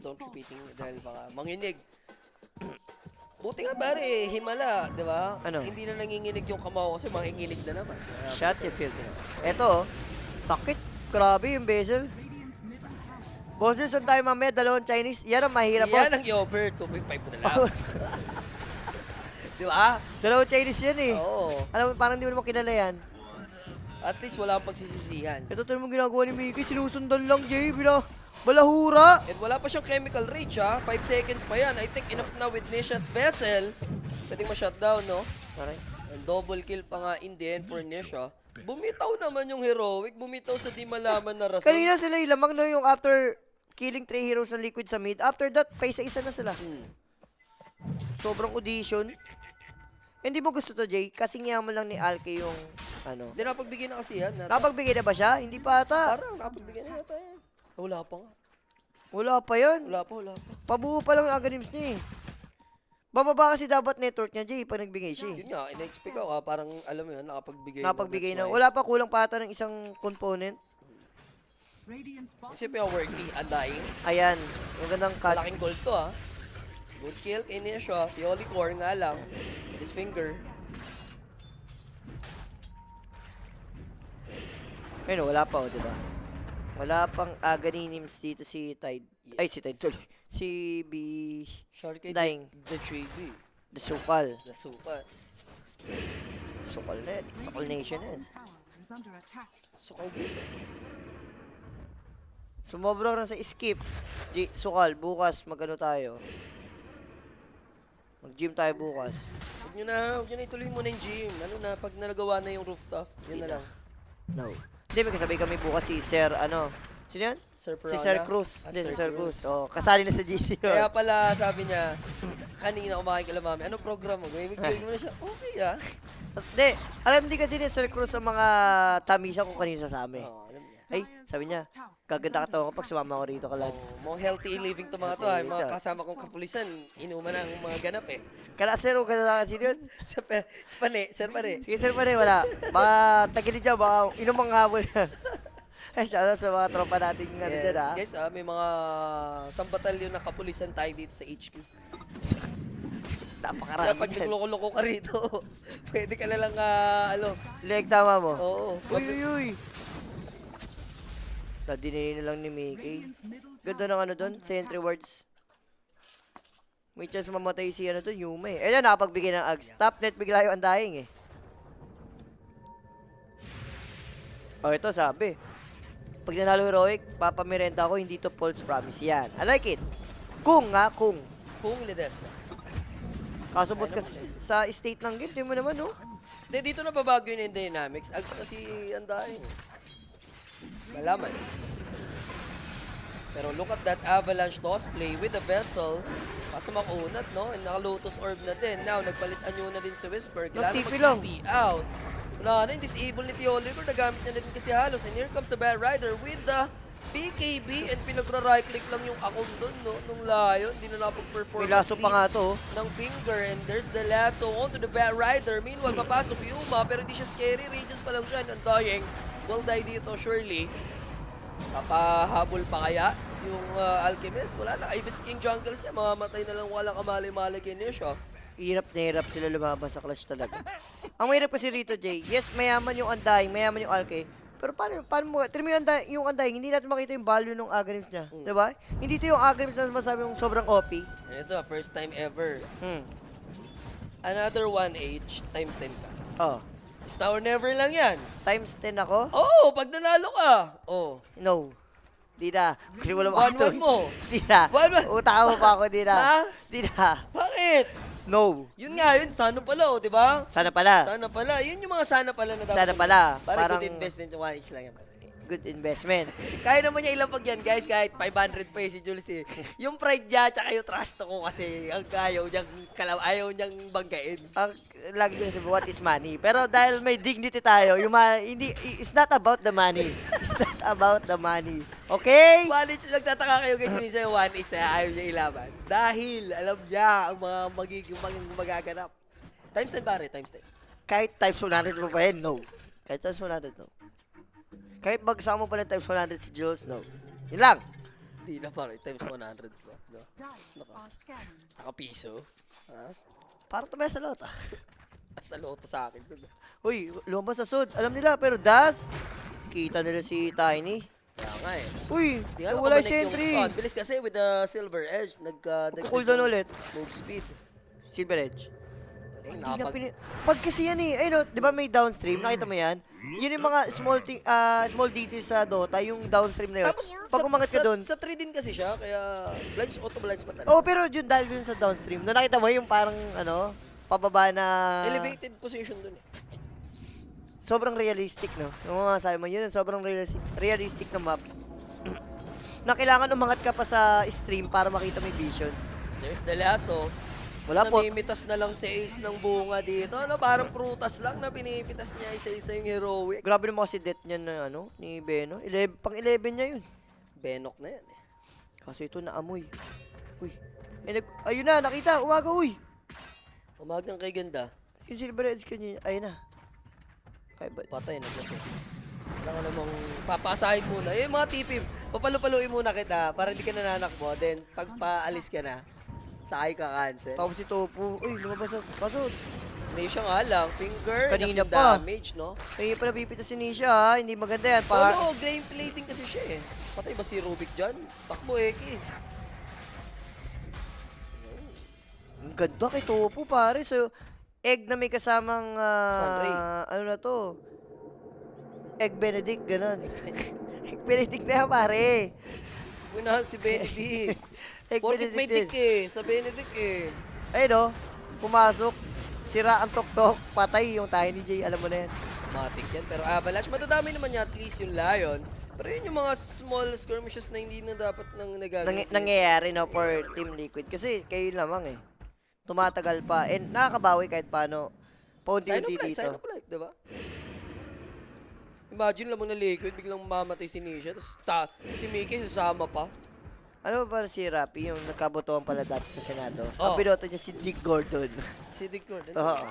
dahil baka manginig. Buti nga pare, himala, di ba? Ano? Hindi na nanginginig yung kamao kasi manginginig na naman. Shot your filter. Eto, sakit. Grabe yung bezel. Bosses, saan tayo mamaya? Dalawang Chinese. Yan ang mahirap, boss. Yan ang over, 2.5 mo na lang. Di ba? Dalawang Chinese yan eh. Oo. Alam mo, parang di mo naman kilala yan. At least wala akong pagsisisihan. Ito talagang ginagawa ni Mickey. Sinusundan lang, Jay. Balahura. And wala pa siyang chemical rage 5 seconds pa yan. I think enough na with Nisha's vessel. Pwedeng ma-shutdown, no? Aray. And double kill pa nga in the end for Nisha. Bumitaw naman yung heroic. Bumitaw sa di malaman na rason. Kanina sila ilamang no yung after killing 3 heroes ng Liquid sa mid. After that, pa isa-isa na sila. Sobrang audition. Hindi mo gusto to, Jay? Kasi nga mo lang ni Alke yung ano. Hindi napagbigay na kasi yan. Nakapagbigay na ba siya? Hindi pa ata. Parang napagbigay na yata yan. Wala pa nga. Wala pa yan. Wala pa. Pabuo pa lang ang against niya eh. Bababa kasi dapat network niya, Jay, pag nagbigay siya. Yun nga, in-expect ko parang alam mo yun, nakapagbigay. Napagbigay na. That's why. Wala pa, kulang pa ata ng isang component. Isipin yung worky, Undying. Ayan, yung gandang cut. Malaking gold to Good kill kay Nisha. Pioli core nga lang. His finger. Ayun, wala pa, diba? Wala pang aganinims dito si Tide. Ay, si Tide. Sorry. Si B... Short kay Dying. The 3B. The Sukal. The super. Sukal net. Sukal Nation net. Sukal dito. Sumobra na sa skip. Sukal, bukas magano tayo. Mag-gym tayo bukas. Huwag nyo na ituloy muna yung gym. Ano na, pag nalagawa na yung rooftop, yun na lang. No. Hindi, may kasabay kami bukas si Sir, ano. Sino yan? Sir Si Perona. Sir Cruz. Hindi, si Sir Cruz. Oh, kasali na sa GC yun. Kaya pala, sabi niya, kanina kumain kala mami, anong program mo? Gawin mo na siya, okay Hindi, alam di kasi ni Sir Cruz ang mga tamisa kung kanina sasabi. Oo, alam niya. Ay, sabi niya, gaganda ka ko pag sumama ko rito ka lang. Mga healthy living to mga to Yung mga kasama kong kapulisan, inuman ng mga ganap Kala Sir, huwag ka na kasi yun. Sir Pane. Sige Sir pa rin, wala. Baka tagilid dyan, baka inumang habol. Ay, shoutout sa mga tropa natin nga Yes, dyan, ha. guys, may mga isang batalyon na kapulisan tayo dito sa HQ. Napakarami Kaya pag dyan. nagloko-loko ka rito, pwede ka na lang, Leg, tama mo. oo. Uy. Nadinay na lang ni Mickey. Ganda ng ano doon, sentry wards. May chance mamatay si ano doon, Yuma eh. Ayun, nakapagbigay ng Ags. Top net bigla yung Undying eh. Oh, ito sabi. Pag nanalo heroic, papamerenda ako, hindi to false promise. Yan. I like it. Kung. Kung Ledesma. Kaso boss kasi sa state ng game, di mo naman, no? Hindi, dito na babago yun yung dynamics. Ags na si Undying. Malaman. Pero look at that Avalanche toss play with the vessel. Kaso makunat, no? And naka-Lotus Orb na din. Now, nagpalit anyo na din si Whisper. Kailangan Nag-TP lang. mag-TP out. Wala na, yung disable ni Tio Oliver. Nagamit na din kasi halos. And here comes the Bad Rider with the PKB. And pinagra-right click lang yung akong doon, no? Nung Lion. Hindi na napag-perform. May laso pa nga to. Ng finger. And there's the lasso onto the Bad Rider. Meanwhile, papasok Yuma. Pero hindi siya scary. Radius pa lang siya. And Undying will die dito, surely. Papahabol pa kaya yung Alchemist? Wala na. If it's King Jungle siya, mamamatay na lang walang kamali-mali kay Nisha. Hirap na hirap sila lumabas sa clash talaga. Ang mahirap kasi rito, Jay. Yes, mayaman yung Undying, mayaman yung Alke. Pero paano mo, trim yung Undying, hindi natin makita yung value ng Aghanim's niya. Diba? Hindi ito yung Aghanim's na masabi yung sobrang OP. And ito, first time ever. Hmm. Another 1H times 10 ka. Oh. It's now or never lang yan. Times 10 ako? Oo, pag nanalo ka. Oo. No. Di na. Kasi wala 1-1 mo. Di na. 1-1. Utama mo pa ako, di na. Ha? Di na. Bakit? No. Yun nga, yun. Sana pala, di ba? Sana pala. Sana pala. Yun yung mga sana pala na dapat. Sana pala. Parang Parang good investment yung 1H lang yan. good investment. Kaya naman niya ilapag yan, guys, kahit 500 pa si Jules eh. Yung pride niya, tsaka yung trust ko kasi ang ayaw niyang banggain. Ang lagi ko sabi, what is money? Pero dahil may dignity tayo, yung hindi, it's not about the money. It's not about the money. Okay? Bali, nagtataka kayo guys, minsan yung 1 is na ayaw niya ilaban. Dahil alam niya ang mga magaganap. Times 10 pare, times 10. Kahit times 100 mo pa yan, no. Kahit times 100, no. Kahit bagsak mo pa ng times 100 si Jules, no. Yun lang. Di na pare, times 100. No? Naka-piso. Ha? Parang tumaya sa lot, ah. Basta loto sa akin. Dun. Uy, lumabas sa sud. Alam nila, pero Das, kita nila si Tiny. Kaya nga eh. Uy, Di nga wala nakabanik si yung entry. stun. Bilis kasi with the silver edge, Cooldown ulit. move speed. Silver Edge. Eh, Hindi na nakapag... Pag kasi yan eh, ay no, di ba may downstream? Nakita mo yan? Yun yung mga small details sa Dota, yung downstream na yun. Tapos, Pag umangat ka doon. Sa 3 din kasi siya, kaya blinds, auto blinds pa talaga. Oh, pero yun dahil dun sa downstream. Doon nakita mo yung parang ano, pababa na Elevated position dun eh. sobrang realistic, no? Yung mga sabi mo, yun, sobrang realistic na map. Na kailangan umangat ka pa sa stream para makita may vision. There's the lasso. Wala po. Namimitas na lang si Ace ng bunga dito. Ano, parang prutas lang na pinipitas niya isa-isa yung heroic. Grabe naman kasi death niya na ano, ni Beno. Pang 11 niya yun. Benok na yan eh. Kaso ito naamoy. Uy. Ayun na, nakita. Umaga, uy. Umagang kay ganda. Yung Silver Edge kanya. Ayun na. Kaya ba? Patay na kasi. Kailangan namang papasahin muna. Eh, mga tipim, papalupaluin muna kita para hindi ka nananakbo. Then, pag paalis ka na, sakay ka cancel. Tapos si Topo. Uy, lumabas sa kaso. Hindi siya nga lang. Finger, Kanina enough pa. damage, no? Kaya pala pipitas si Nisha ha. Hindi maganda yan. Pa Solo, gameplay din kasi siya eh. Patay ba si Rubik dyan? Takbo Eki. Ang ganda kay Topo pare. So, egg na may kasamang Sunray. ano na to? Egg Benedict, ganun. Egg Benedict na yan, pare. Unahan si Benedict. Egg Porkit may Benedict dick eh. Sa Benedict eh. Ayun o, pumasok. Sira ang tok-tok. Patay yung Tiny J. Alam mo na yan. Matik yan. Pero Avalanche, madadami naman niya at least yung Lion. Pero yun yung mga small skirmishes na hindi na dapat nang nagagawin. Nangyayari no for Team Liquid. Kasi kayo lamang eh. Tumatagal pa. And nakakabawi kahit paano. Paunti-unti Sign dito. of life, diba? Imagine lang mo na Liquid, biglang mamatay si Nisha, tapos si Mickey sasama pa. Ano ba si Rapi, yung nagkabotohan pala dati sa Senado? Oh. Ang binoto niya si Dick Gordon. Si Dick Gordon. Oo.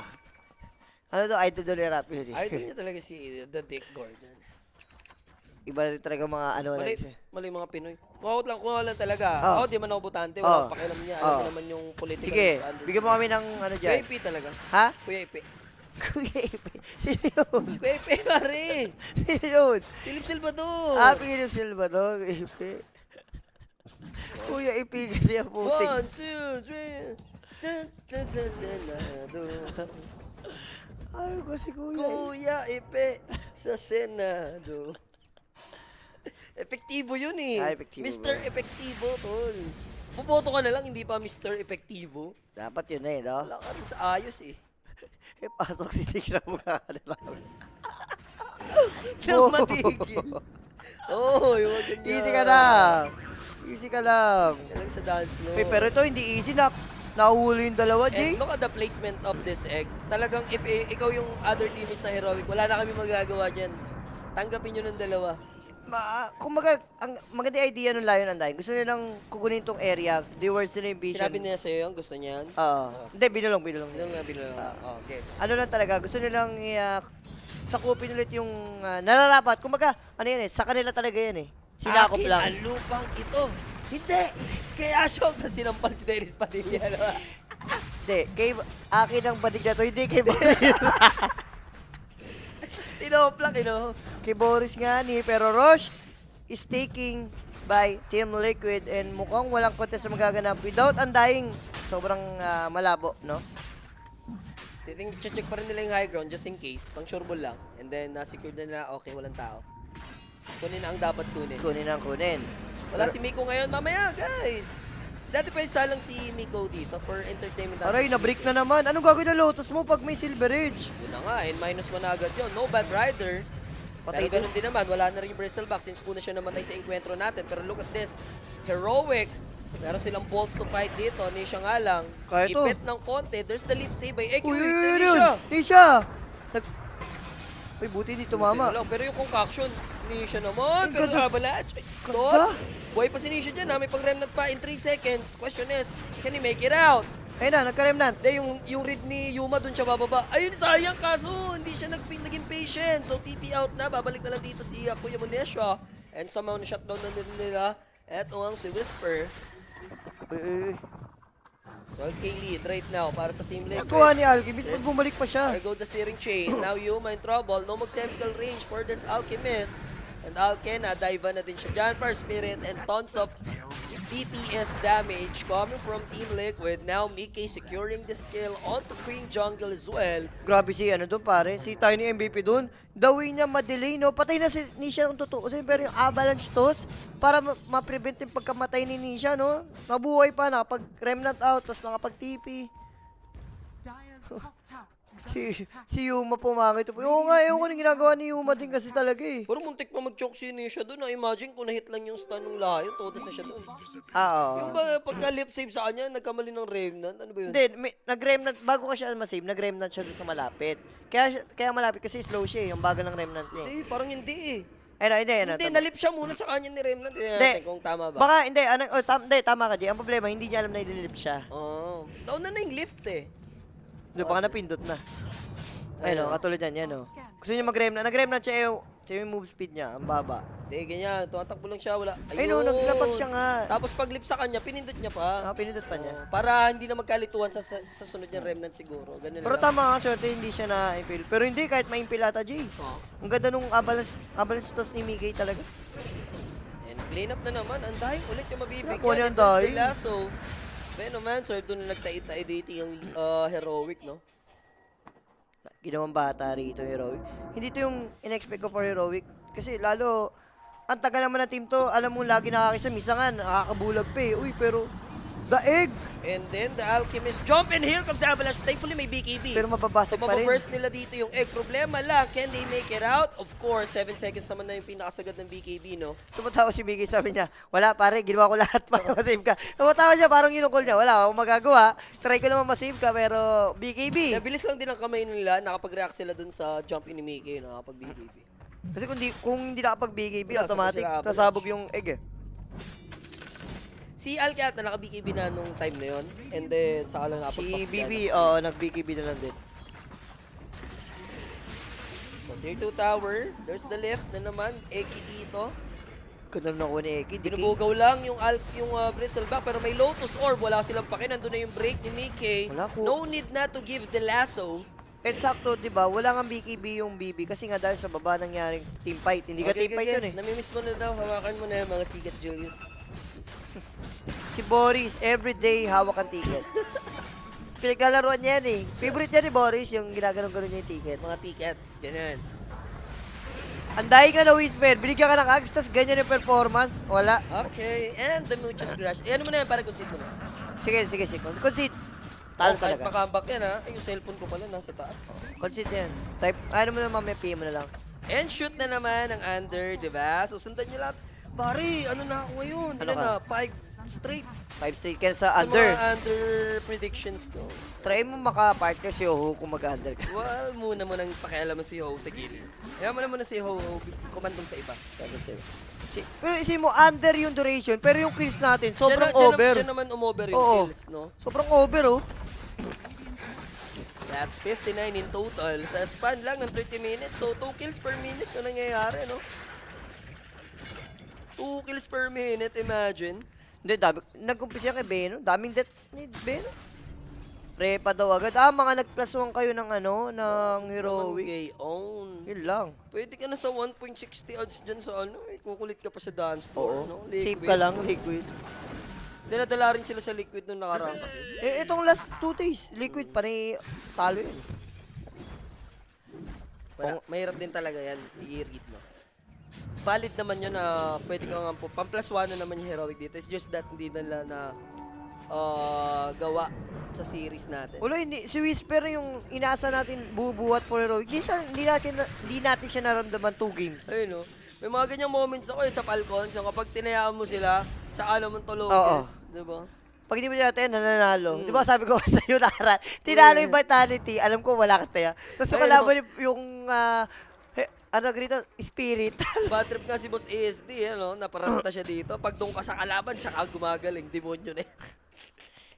Ano to, idol ni Rapi yun eh. Idol niya talaga si The Dick Gordon. Iba rin talaga mga ano Mali, lang siya. mali mga Pinoy. Kung lang talaga. Oh. Ako, di man ako botante, wala Oh. akong pakialam niya. Alam Oh. ko naman yung political Sige, stand. bigyan mo kami ng ano Kuya dyan. Ipe talaga. Ha? Kuya Ipe. Kuya Ipe. Sino yun? Kuya Ipe, pare! Sino yun? Philip Salvador! Ah, Philip Salvador. Kuya Ipe. Kuya Ipe kasi ang putik. 1, 2, 3. Dun, dun, sa Senado. Ano ba si Kuya Ipe? Kuya Ipe sa Senado. Epektibo yun eh. Ah, epektibo Mr. ba? Epektibo, tol. Buboto ka na lang, hindi pa Mr. Epektibo. Dapat yun na eh, no? Wala ka rin sa ayos eh. Eh, pasok si Dick na mukha ka nila. Nang matigil. Oo, yung ganyan. Easy ka lang. Easy ka lang. Ka lang sa dance floor. Eh, pero ito hindi easy na. Nahuhuli yung dalawa, And Jay. look at the placement of this egg. Talagang if ikaw yung other team is na heroic, wala na kami magagawa dyan. Tanggapin nyo ng dalawa. Kumbaga, ang maganda idea ng Lion and Dying. Gusto nilang kukunin tong area. They words nila yung vision. Sinabi niya sa'yo yung gusto niya yan? Oo. Hindi, binulong. Bilang. Oh, okay. Ano lang talaga, gusto nilang sakupin ulit yung nararapat. Kumbaga, ano yan eh, sa kanila talaga yan eh. Sinakop Akin lang. ang lupang ito. Hindi! Kaya shock na sinampal si Dennis Padilla. No? Hindi, kay akin ang badig na to, hindi kay Boris. Tinoplak, Kay Boris nga ni, pero Roche is taking by Team Liquid and mukhang walang contest na magaganap without Undying. Sobrang malabo, no? Check pa rin nila yung high ground just in case. Pang sure ball lang. And then, na-secure na nila, okay, walang tao. Kunin na ang dapat kunin. Kunin ang kunin. Wala si Miko ngayon. Mamaya, guys! Dati pa isa lang si Miko dito for entertainment. Aray, na-break na naman. Anong gagawin na Lotus mo pag may Silver Edge? Yun na nga, and -1 na agad yun. No bad rider. Patay Pero ganun din naman, wala na rin yung Bristleback since una siya namatay sa enkwentro natin. Pero look at this, heroic. Meron silang balls to fight dito. Nisha nga lang. Kaya to. Ipit ng konti. There's the leap save by Eki. Uy, Nisha! Nisha! Nisha! Uy, buti hindi tumama. Pero yung concoction, Nisha naman, pero ganda. Avalanche. Ganda. Toss. Buhay pa si Nisha dyan ha. May pag-remnant pa in 3 seconds. Question is, can he make it out? Ayun na, nagka-remnant. Hindi, yung read ni Yuma dun siya bababa. Ayun, sayang kaso. Hindi siya naging patient. So, TP out na. Babalik na lang dito si Kuya Monesha. And somehow na-shutdown na din nila. Eto ang si Whisper. Uy. 12k lead right now para sa Team Liquid. Nagkuha ni Alchemist, Yes. pag bumalik pa siya. There go the searing chain. Now Yuma in trouble. No mag-chemical range for this Alchemist. And Alken, dive na din siya dyan. Fire Spirit and tons of DPS damage coming from Team Liquid. Now Mickey securing the skill onto Queen Jungle as well. Grabe si ano doon pare, si Tiny MVP doon. The way niya ma-delay, no? Patay na si Nisha kung totoo. Kasi pero yung avalanche toss, para ma-prevent yung pagkamatay ni Nisha, no? Nabuhay pa, nakapag-remnant out, tapos nakapag-TP. Si Yuma pumangit. Oo nga, ewan ko yung ginagawa ni Yuma din kasi talaga eh. Pero muntik pa mag-choke si Nisha doon. Imagine kung na-hit lang yung stun ng Lion, todas na siya doon. Oo. Yung ba pagka-lip save sa kanya, nagkamali ng Remnant? Ano ba yun? Hindi, nag-remnant, bago ka siya ma-save, nag-remnant siya doon sa malapit. Kaya malapit kasi slow siya eh, yung bago ng remnant niya. Hindi, parang hindi eh. Hindi, Hindi, nalip siya muna sa kanya ni Remnant. Hindi Hindi. natin kung tama ba. Baka, hindi, tama ka, Jay. Ang problema, hindi niya alam na ililip siya. Oh, nauna na yung lift eh. Hindi, baka napindot na. Ayun, Ayun. katulad yan, yan o. Gusto niya mag-remnant. Nag-remnant siya yung move speed niya, ang baba. Hindi, ganyan. Tumatakbo lang siya, wala. Ayun o, naglapag siya nga. Tapos pag lip sa kanya, pinindot niya pa. Pinindot pa niya. Para hindi na magkalituan sa sunod niyang Remnant siguro. Ganun Pero lang. tama nga, swerte, hindi siya na-impale. Pero hindi, kahit ma-impale ata, Jay. Oh. Ang ganda nung avalanche toss ni Migay talaga. And clean up na naman. Ang dahil ulit yung mabibigyan. Nakuha niya ang And there's the dahil. lasso. Venomancer, doon na nagtai-tai dito yung heroic, no? Ginawang bata rito, Heroic. Hindi to yung in-expect ko for Heroic. Kasi lalo, ang tagal naman na team to, alam mo lagi nakakisa, misa nga, nakakabulag pa eh. Uy, pero, the egg! And then the Alchemist jump and here comes the Avalanche. Thankfully may BKB. Pero mababasag So pa rin. mababurst nila dito yung egg. Problema lang, can they make it out? Of course, 7 seconds naman na yung pinakasagad ng BKB, no? Tumatawa si Miggy, sabi niya, wala pare, ginawa ko lahat para ma-save ka. Tumatawa siya, parang inukol niya, wala akong magagawa. Try ko naman ma-save ka, pero BKB. Nabilis lang din ang kamay nila, nakapag-react sila dun sa jump in ni Mickey, nakapag-BKB. Kasi kung hindi nakapag-BKB, Wala, automatic, sila avalanche. nasabog yung egg eh. Si Al kaya naka-BKB na nung time na yon, and then saka lang Si nakapag-back BB, siya. nag-BKB na lang din. So tier 2 tower, there's the lift na naman, Eki dito. Ganda na ako ni Eki. Binubugaw lang yung Bristleback, pero may Lotus Orb, wala silang pake, nandun na yung break ni Mickey. Wala ko. No need na to give the lasso. Eksakto, di ba? Wala nga BKB yung BB kasi nga dahil sa baba nangyaring team fight. Hindi ka team fight yun eh. Namimiss mo na daw, hawakan mo na yung mga ticket, Julius. Si Boris, everyday hawak ang ticket. Pinaglalaroan niya yan eh. Favorite niya ni Boris, yung ginaganon-ganon niya yung ticket. Mga tickets, ganyan. Anday ka na, Whisper. Binigyan ka ng ags, tas ganyan yung performance. Wala. Okay, and the Muchas Crash. Eh, ano mo na yan, para concede mo na. Sige. Concede. Talo Kahit talaga. makambak yan ha. Ay, yung cellphone ko pala, nasa taas. Concede yan. Type, ano mo na mamaya, PM mo na lang. And shoot na naman ang under, di ba? So, sundan nyo lahat. Pare, ano na ako ngayon? Ano Ilan ka? na? 5 straight. 5 straight ka sa Sa under. mga under predictions ko. Try mo maka-partner si Oho kung mag-under ka. Well, muna mo nang pakialaman si Ho sa gilid. Kaya mo naman na si Ho, kumandong sa iba. Pero isipin mo, under yung duration, pero yung kills natin, sobrang Diyan over. Diyan naman umover yung Oo. kills, no? Sobrang over, oh. That's 59 in total. Sa span lang ng 30 minutes. So, 2 kills per minute na nangyayari, no? 2 kills per minute, imagine. Hindi, nag-umpisa kay Beno. Daming deaths ni Beno. Prepa daw agad. Mga nag-plus 1 kayo ng ng heroic. Gay own. Yun lang. Pwede ka na sa 1.60 odds dyan sa kukulit ka pa sa dance floor, Oo. no? Save ka lang, liquid. Dinadala rin sila sa liquid nung nakaraan kasi. Itong last 2 days, liquid pa ni talo yun. Mahirap din talaga yan, i-read mo. Valid naman yun na pwede ka nga po. Pang-plus 1 na naman yung heroic dito. It's just that hindi nila na gawa sa series natin. Wala, hindi. Si Whisper yung inaasa natin bubuhat for heroic. Hindi natin siya naramdaman 2 games. Ayun, no? May mga ganyang moments ako sa Falcons. Yung kapag tinayaan mo sila, saka naman Oo. tulogis. Diba? Pag hindi mo natin, nananalo. Di ba sabi ko sa iyo nakaraan, tinalo yung vitality, alam ko wala ka taya. Tapos yung Ayun, kalaban yung ano grito? Spirit. Bad trip nga si Boss ASD, ano, naparanta siya dito. Pag doon ka sa kalaban, siya gumagaling. Demonyo na eh.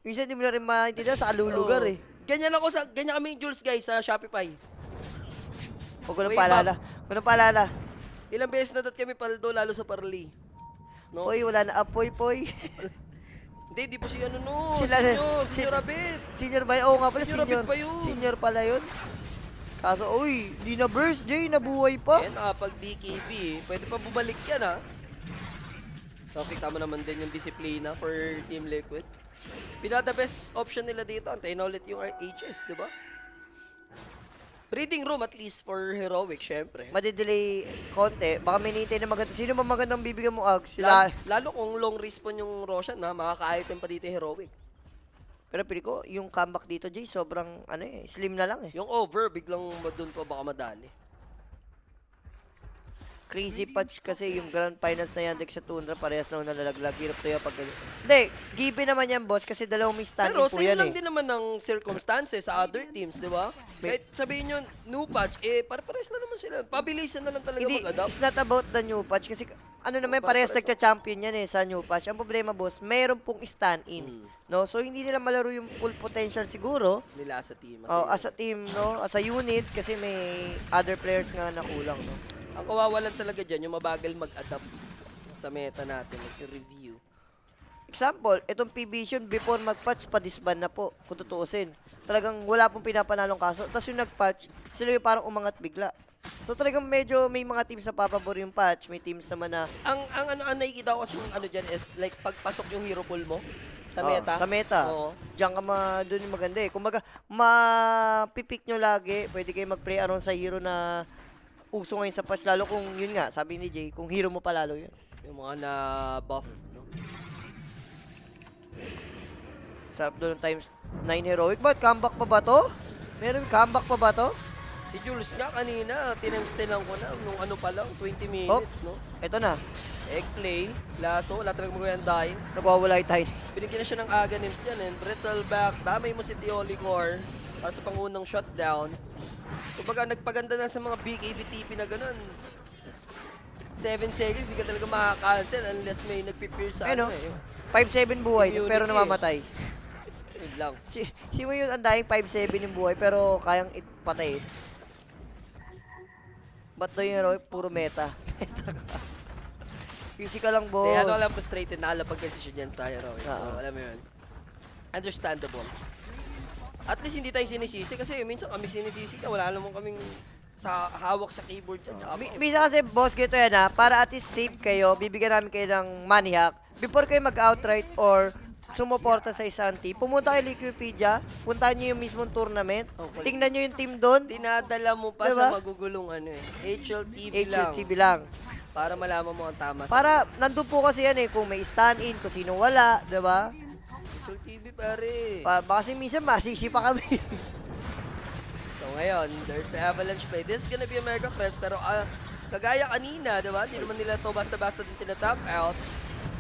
Minsan hindi mo na rin maintindihan sa kalulugar Oo. eh. Ganyan kami ni Jules guys sa Shopify. Huwag ko nang Way paalala. Huwag ko nang paalala. Ilang beses na kami paldo, lalo sa Parley. No? Poy, wala na apoy, poy. Hindi, di po si ano no. Sila- Senior Abit. Senior ba yun? Oo nga pala, Senior senior. Abit pa yun. Senior pala yun. Kaso, uy, di na burst, Jay, nabuhay pa. Yan, pag BKB, pwede pa bumalik yan, ha? So, kita mo naman din yung disiplina for Team Liquid. Pinaka best option nila dito, antayin na ulit yung HS, di ba? Breeding room at least for Heroic, syempre. Madidelay konti. Baka may nintay na maganda. Sino ba magandang bibigyan mo, Ags? Sila. Lalo kung long respawn yung Roshan, ha? Makaka-item pa dito yung Heroic. Pero pili ko, yung comeback dito, Jay, sobrang, slim na lang eh. Yung over, biglang doon pa baka madali. Crazy patch kasi yung Grand Finals na Yandex sa Tundra, parehas na nalalaglag. Hirap to yung pag Hindi, given naman yan, boss, kasi dalawang may standing Pero po same yan lang eh. din naman ng circumstances sa other teams, di ba? Kahit sabihin nyo, new patch, pare-pares lang naman sila. Pabilisan na lang talaga Hindi, mag-adapt. it's not about the new patch kasi ano naman, parehas Parehas nagka-champion yan eh sa new patch. Ang problema, boss, mayroon pong stand-in. Mm. No? So, hindi nila malaro yung full potential siguro. Nila sa team. Oh, as a team, no? As a unit, kasi may other players nga na kulang, no? Ang kawawalan talaga dyan, yung mabagal mag-adapt sa meta natin, mag-review. Example, itong P-Vision, before mag-patch, pa-disband na po, kung tutuusin. Talagang wala pong pinapanalong kaso. Tapos yung nag-patch, sila yung parang umangat bigla. So talagang medyo may mga teams na papabor yung patch, may teams naman na Ang nakikita ko kasi yung ano dyan is, like, pagpasok yung hero pool mo sa oh, meta. sa meta. Oo. Diyan ka doon yung maganda eh. Kumbaga, mapipick nyo lagi, pwede kayo mag-play around sa hero na uso ngayon sa patch, lalo kung yun nga, sabi ni Jay, kung hero mo pa lalo yun. Yung mga na-buff, no? Sarap doon ng times 9 heroic. Ba't comeback pa ba to? Meron comeback pa ba to? Si Jules nga kanina, tinamstilan ko na nung ano pa lang, 20 minutes, no? Eto na, Egg play, laso, wala talagang magawin dying. nagwawala yung time. Binigyan na siya ng Aganims dyan, and Bristleback, damay mo si Teolicor para sa pangunang shutdown. Kumbaga, nagpaganda na sa mga big ABTP na ganun. 7 seconds, di ka talaga makaka-cancel unless may nagpipir sa Ayun, ano no? eh. 5-7 buhay, Immunity pero eh. namamatay. Yun lang. Si mo yun, ang daing 5-7 yung buhay, pero kayang patayin. Ba't daw yung heroic, puro meta? Physical lang, boss. Kaya ano lang frustrated na alapag kasi siya dyan sa Heroic. So, Oo. alam mo yun. Understandable. At least hindi tayo sinisisi kasi minsan kami sinisisi ka. Wala naman kaming sa hawak sa keyboard dyan. Minsan kasi, boss, gito yan ha, para at least safe kayo, bibigyan namin kayo ng money hack. Before kayo mag-outright or sumuporta sa isang team, pumunta kay Liquipedia, puntahan nyo yung mismong tournament, Okay. tingnan nyo yung team doon, Dinadala mo pa Diba? sa magugulong ano eh. HLTV lang. HLTV lang. Para malaman mo ang tama. Para, nandun po kasi yan eh, kung may stand-in, kung sino wala, diba? HLTV pare. Baka kasi minsan masisi pa kami. So ngayon, there's the Avalanche play. This is gonna be a mega press pero kagaya kanina, diba? Hindi naman nila to basta-basta din tinatap out.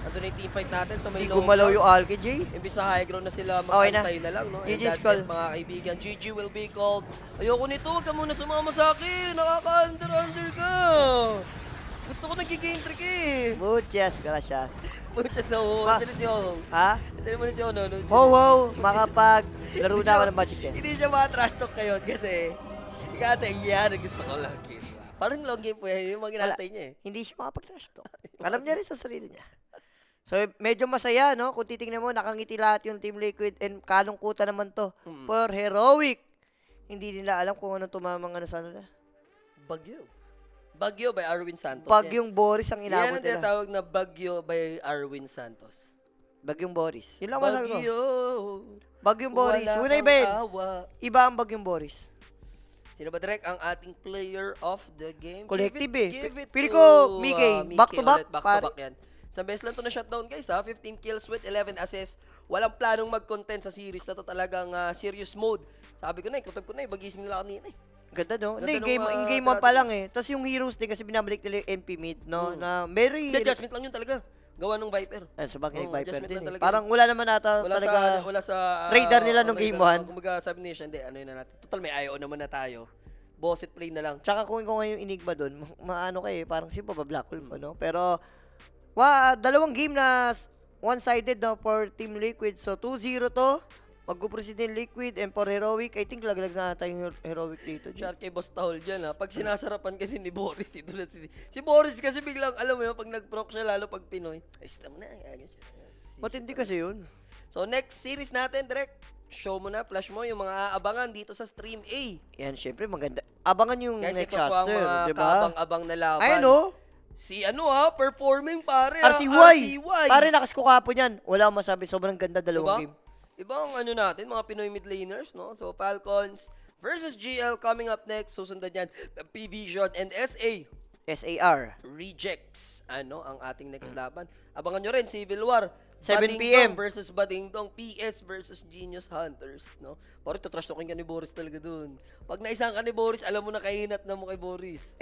Ito na yung teamfight natin sa may Hindi low gumalaw ground. yung Alki, J. Imbis sa high ground na sila Okay na. mag-antay na lang, no? And GG's that's call. it, mga kaibigan. GG will be called. Ayoko nito, huwag ka muna sumama sa akin. Nakaka-under ka. Gusto ko nag-game trick eh. Muchas gracias. Mucha sa ho. Ma- Sino si Ho? Ha? Sino mo ni si Ho, no? Ho, ho, makapag laro na ako ng Magic eh. Hindi siya mga-trash talk ngayon kasi ikate, yan, gusto ko lang game. Parang long game po yan, yung mga ginatay niya eh. Hindi siya makapag-trash talk. Alam niya rin sa sarili niya. So, medyo masaya, no? Kung titingnan mo, nakangiti lahat yung Team Liquid and kalungkutan naman to. For Heroic. Hindi nila alam kung anong tumamang ano sa nila. Bagyo. Bagyo by Arwin Santos. Bagyong Boris ang Yan inabot ang nila. tinatawag na Bagyo by Arwin Santos. Bagyong Boris. Yun lang masabi ko. Bagyo. Bagyong Boris. Wala Una kang iba yun. awa. Iba ang Bagyong Boris. Sino ba direct ang ating player of the game? Collective Give it Pili to, ko, Mickey. Back to back. ulit, back to back yan. Sa best lang to na shutdown guys ha. 15 kills with 11 assists. Walang planong mag-content sa series na to, talagang serious mode. Sabi ko na, ikutob ko na, bagising nila kanina eh. Ganda, no? Ganda Hindi, nung, in-game 1 pa lang eh. Tapos yung heroes din kasi binabalik nila yung MP mid, no? Na very... Hindi, adjustment lang yun talaga. Gawa ng Viper. Ayun, sa bagay, Oo, Viper adjustment din lang eh. talaga Parang wala naman ata Wala talaga... sa radar nila nung radar. game one. Kumbaga sabi niya siya, hindi, ano yun na natin. Total may IO naman na tayo. boss it play na lang. Tsaka kung ngayon yung Enigma doon, maano kayo, parang si pa black hole pa, no? Pero, dalawang game na one-sided na for Team Liquid. So, 2-0 to. Mag-proceed din Liquid and for Heroic. I think laglag na tayong Heroic dito. Shout kay Boss Tahol dyan ha. Pag sinasarapan kasi ni Boris, tulad si Boris kasi biglang, alam mo yun, pag nag-proc siya, lalo pag Pinoy, ay, stop na. Matindi kasi yun. So, next series natin, direct, show mo na, flash mo yung mga aabangan dito sa Stream A. Yan, syempre, maganda. Abangan yung Guys, next ito po ang caster, mga di ba? kaabang-abang na laban. Ayun, oh. Si performing pare RCY. Pare, nakas ko kapon yan. Wala akong masabi. Sobrang ganda dalawang game. Ibang natin, mga Pinoy mid laners, no? So, Falcons versus GL coming up next. Susundan yan, the P-Vision and SA. SAR. Rejects. Ang ating next laban. Abangan nyo rin, Civil War. 7 Badingdong PM. versus Badingdong. PS versus Genius Hunters, no? Pare, trash talking ka ni Boris talaga dun. Pag naisang ka ni Boris, alam mo na kainat na mo kay Boris.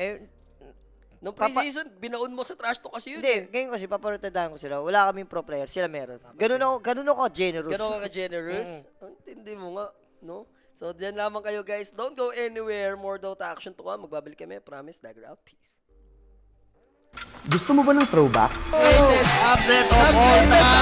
Nung pre-season, binaon mo sa trash talk kasi yun. Hindi, ngayon kasi paparotedahan ko sila. Wala kaming pro player, sila meron. Ganun ako generous. Gano'n ka generous? Ang tindi mo nga, no? So, dyan lamang kayo, guys. Don't go anywhere. More Dota action to come. Magbabalik kami. Promise. Dagger out. Peace. Gusto mo ba ng throwback? Greatest update of all time.